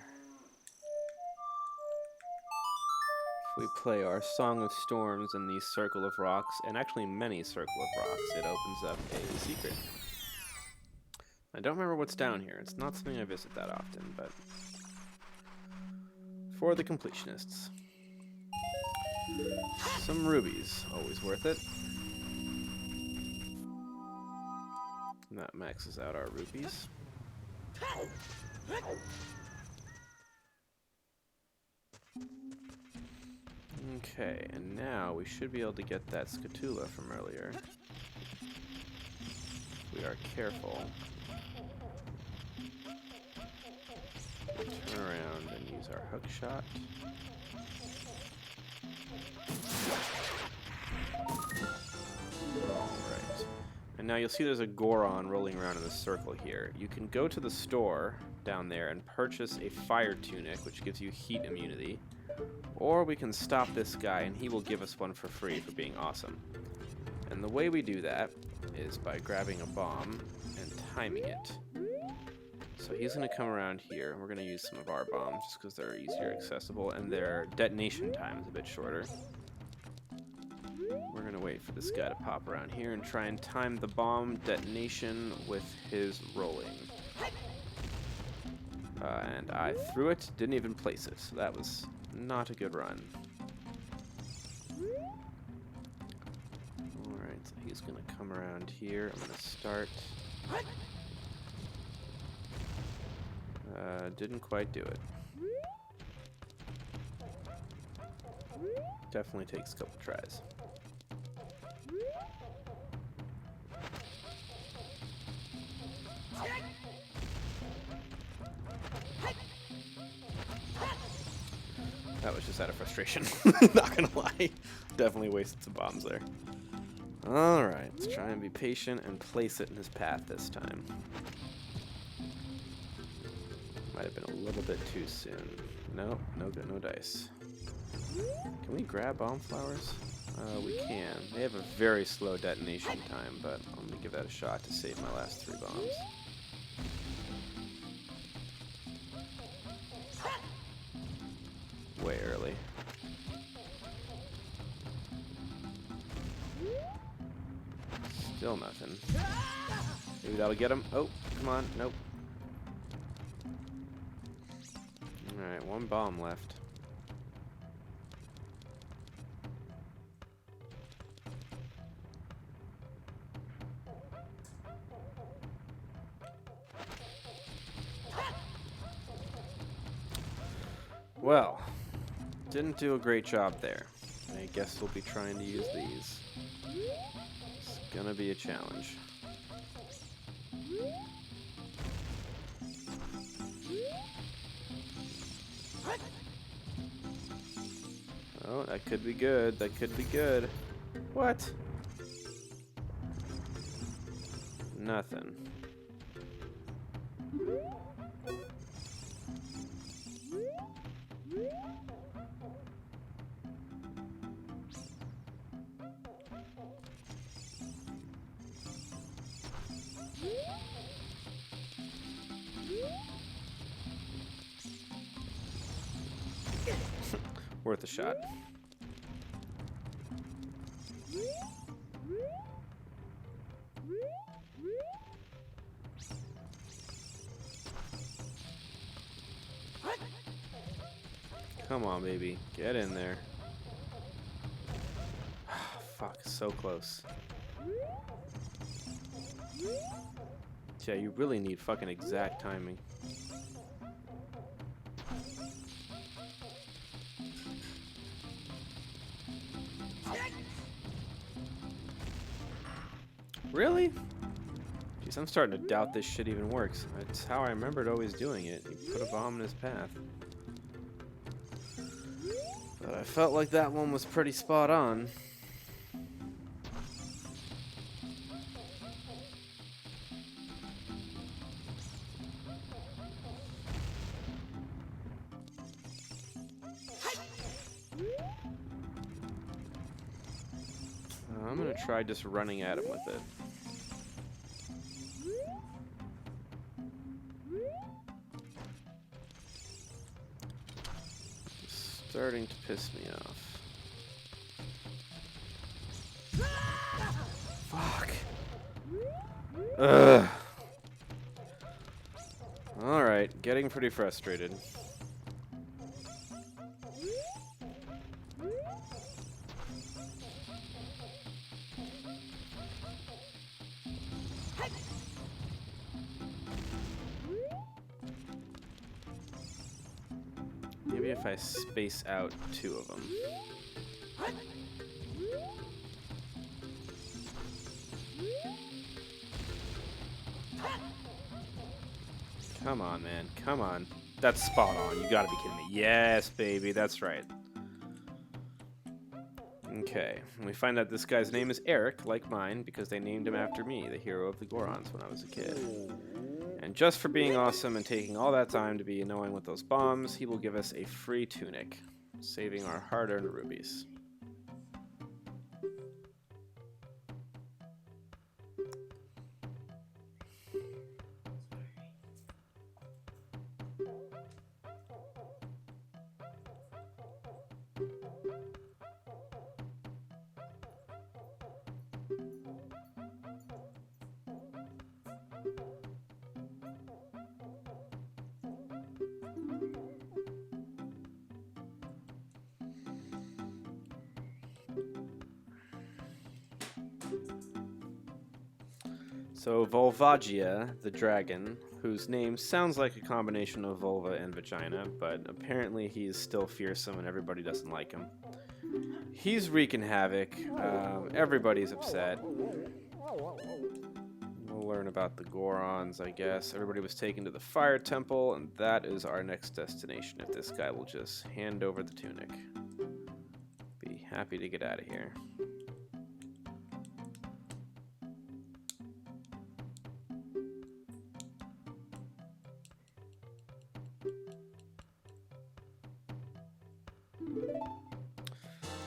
If we play our Song of Storms in the Circle of Rocks, and actually many Circle of Rocks, it opens up a secret. I don't remember what's down here. It's not something I visit that often, but for the completionists. Some rubies, always worth it. And that maxes out our rupees. Okay, and now we should be able to get that scatula from earlier. If we are careful. Turn around and use our hook shot. Alright. And now you'll see there's a Goron rolling around in the circle here. You can go to the store down there and purchase a fire tunic, which gives you heat immunity. Or we can stop this guy and he will give us one for free for being awesome. And the way we do that is by grabbing a bomb and timing it. So he's going to come around here, and we're going to use some of our bombs just because they're easier accessible and their detonation time is a bit shorter. We're going to wait for this guy to pop around here and try and time the bomb detonation with his rolling. And I threw it, didn't even place it, so that was not a good run. Alright, so he's going to come around here. I'm going to start. Didn't quite do it. Definitely takes a couple tries. That was just out of frustration. Not gonna lie. Definitely wasted some bombs there. Alright, let's try and be patient and place it in his path this time. Might have been a little bit too soon. Nope, no good, no dice. Can we grab bomb flowers? We can. They have a very slow detonation time, but I'm gonna give that a shot to save my last 3 bombs. Way early. Still nothing. Maybe that'll get him. Oh, come on. Nope. Alright, 1 bomb left. Well, didn't do a great job there. I guess we'll be trying to use these. It's gonna be a challenge. Oh, that could be good. That could be good. What? Nothing. Worth a shot. Come on, baby. Get in there. Fuck, so close. Yeah, you really need fucking exact timing. Really? Jeez, I'm starting to doubt this shit even works. It's how I remembered always doing it. You put a bomb in his path. But I felt like that one was pretty spot on. I'm gonna try just running at him with it. It's starting to piss me off. Fuck. Ugh. Alright, getting pretty frustrated. Maybe if I space out two of them. Come on, man. Come on. That's spot on. You gotta be kidding me. Yes, baby. That's right. Okay. And we find out this guy's name is Eric, like mine, because they named him after me, the hero of the Gorons, when I was a kid. And just for being awesome and taking all that time to be annoying with those bombs, he will give us a free tunic, saving our hard-earned rubies. So Volvagia, the dragon, whose name sounds like a combination of vulva and vagina, but apparently he's still fearsome and everybody doesn't like him. He's wreaking havoc. Everybody's upset. We'll learn about the Gorons, I guess. Everybody was taken to the fire temple, and that is our next destination if this guy will just hand over the tunic. Be happy to get out of here.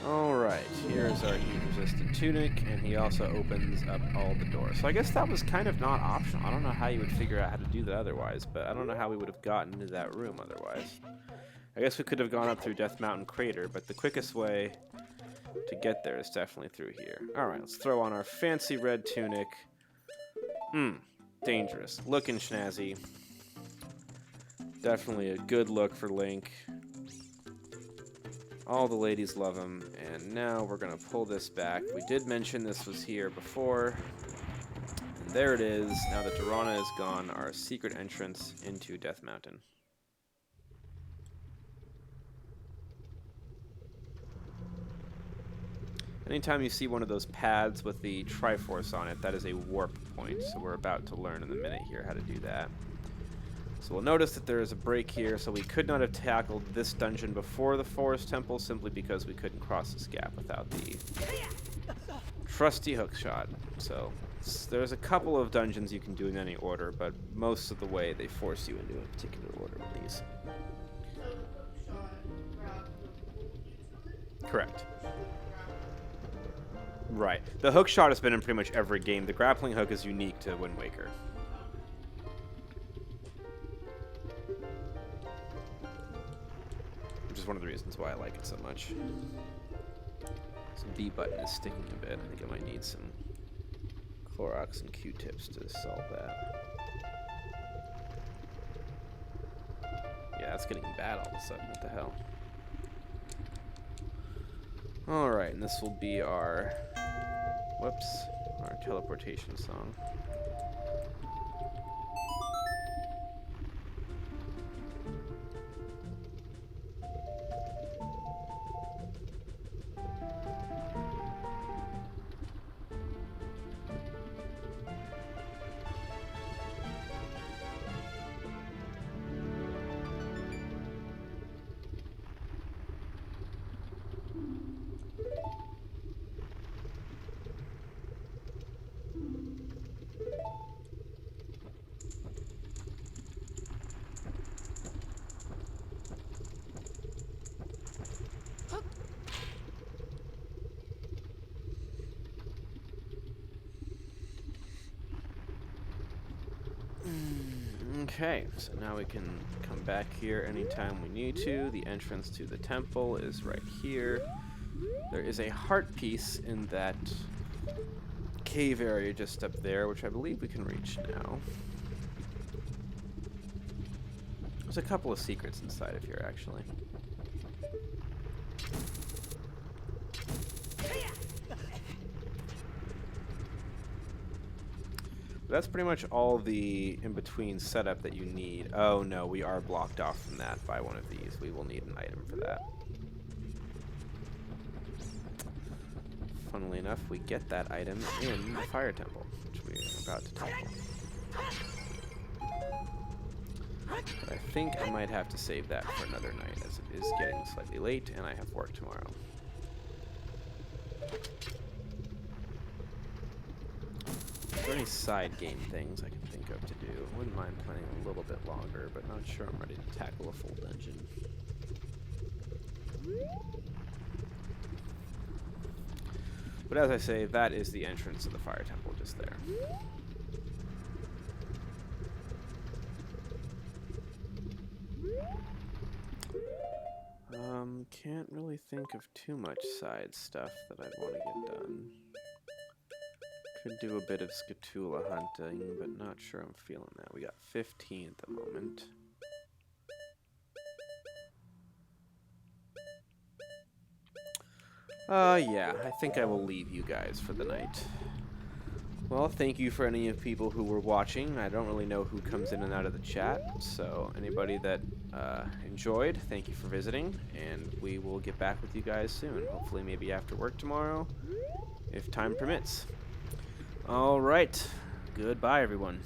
Alright, here's our heat-resistant tunic, and he also opens up all the doors. So I guess that was kind of not optional. I don't know how you would figure out how to do that otherwise, but I don't know how we would have gotten into that room otherwise. I guess we could have gone up through Death Mountain Crater, but the quickest way to get there is definitely through here. Alright, let's throw on our fancy red tunic. Dangerous. Looking snazzy. Definitely a good look for Link. All the ladies love him, and now we're going to pull this back. We did mention this was here before. And there it is. Now that Dorana is gone, our secret entrance into Death Mountain. Anytime you see one of those pads with the Triforce on it, that is a warp point. So we're about to learn in a minute here how to do that. So we'll notice that there is a break here, so we could not have tackled this dungeon before the Forest Temple simply because we couldn't cross this gap without the trusty hook shot. So there's a couple of dungeons you can do in any order, but most of the way they force you into a particular order with these. So the hook shot grabs the full usually? Correct. Or should we grab Right. The hook shot has been in pretty much every game. The grappling hook is unique to Wind Waker. Which is one of the reasons why I like it so much. This B button is sticking a bit. I think I might need some Clorox and Q-tips to solve that. Yeah, that's getting bad all of a sudden. What the hell? Alright, and this will be our... Whoops. Our teleportation song. Okay, so now we can come back here anytime we need to. The entrance to the temple is right here. There is a heart piece in that cave area just up there, which I believe we can reach now. There's a couple of secrets inside of here, actually. That's pretty much all the in-between setup that you need. Oh no, we are blocked off from that by one of these. We will need an item for that. Funnily enough, we get that item in the Fire Temple, which we are about to tackle. But I think I might have to save that for another night, as it is getting slightly late and I have work tomorrow. Are there any side game things I can think of to do? Wouldn't mind playing a little bit longer, but not sure I'm ready to tackle a full dungeon. But as I say, that is the entrance to the Fire Temple just there. Can't really think of too much side stuff that I'd want to get done. Could do a bit of Scatula hunting, but not sure I'm feeling that. We got 15 at the moment. Yeah, I think I will leave you guys for the night. Well, thank you for any of people who were watching. I don't really know who comes in and out of the chat, so anybody that enjoyed, thank you for visiting, and we will get back with you guys soon. Hopefully maybe after work tomorrow, if time permits. All right. Goodbye, everyone.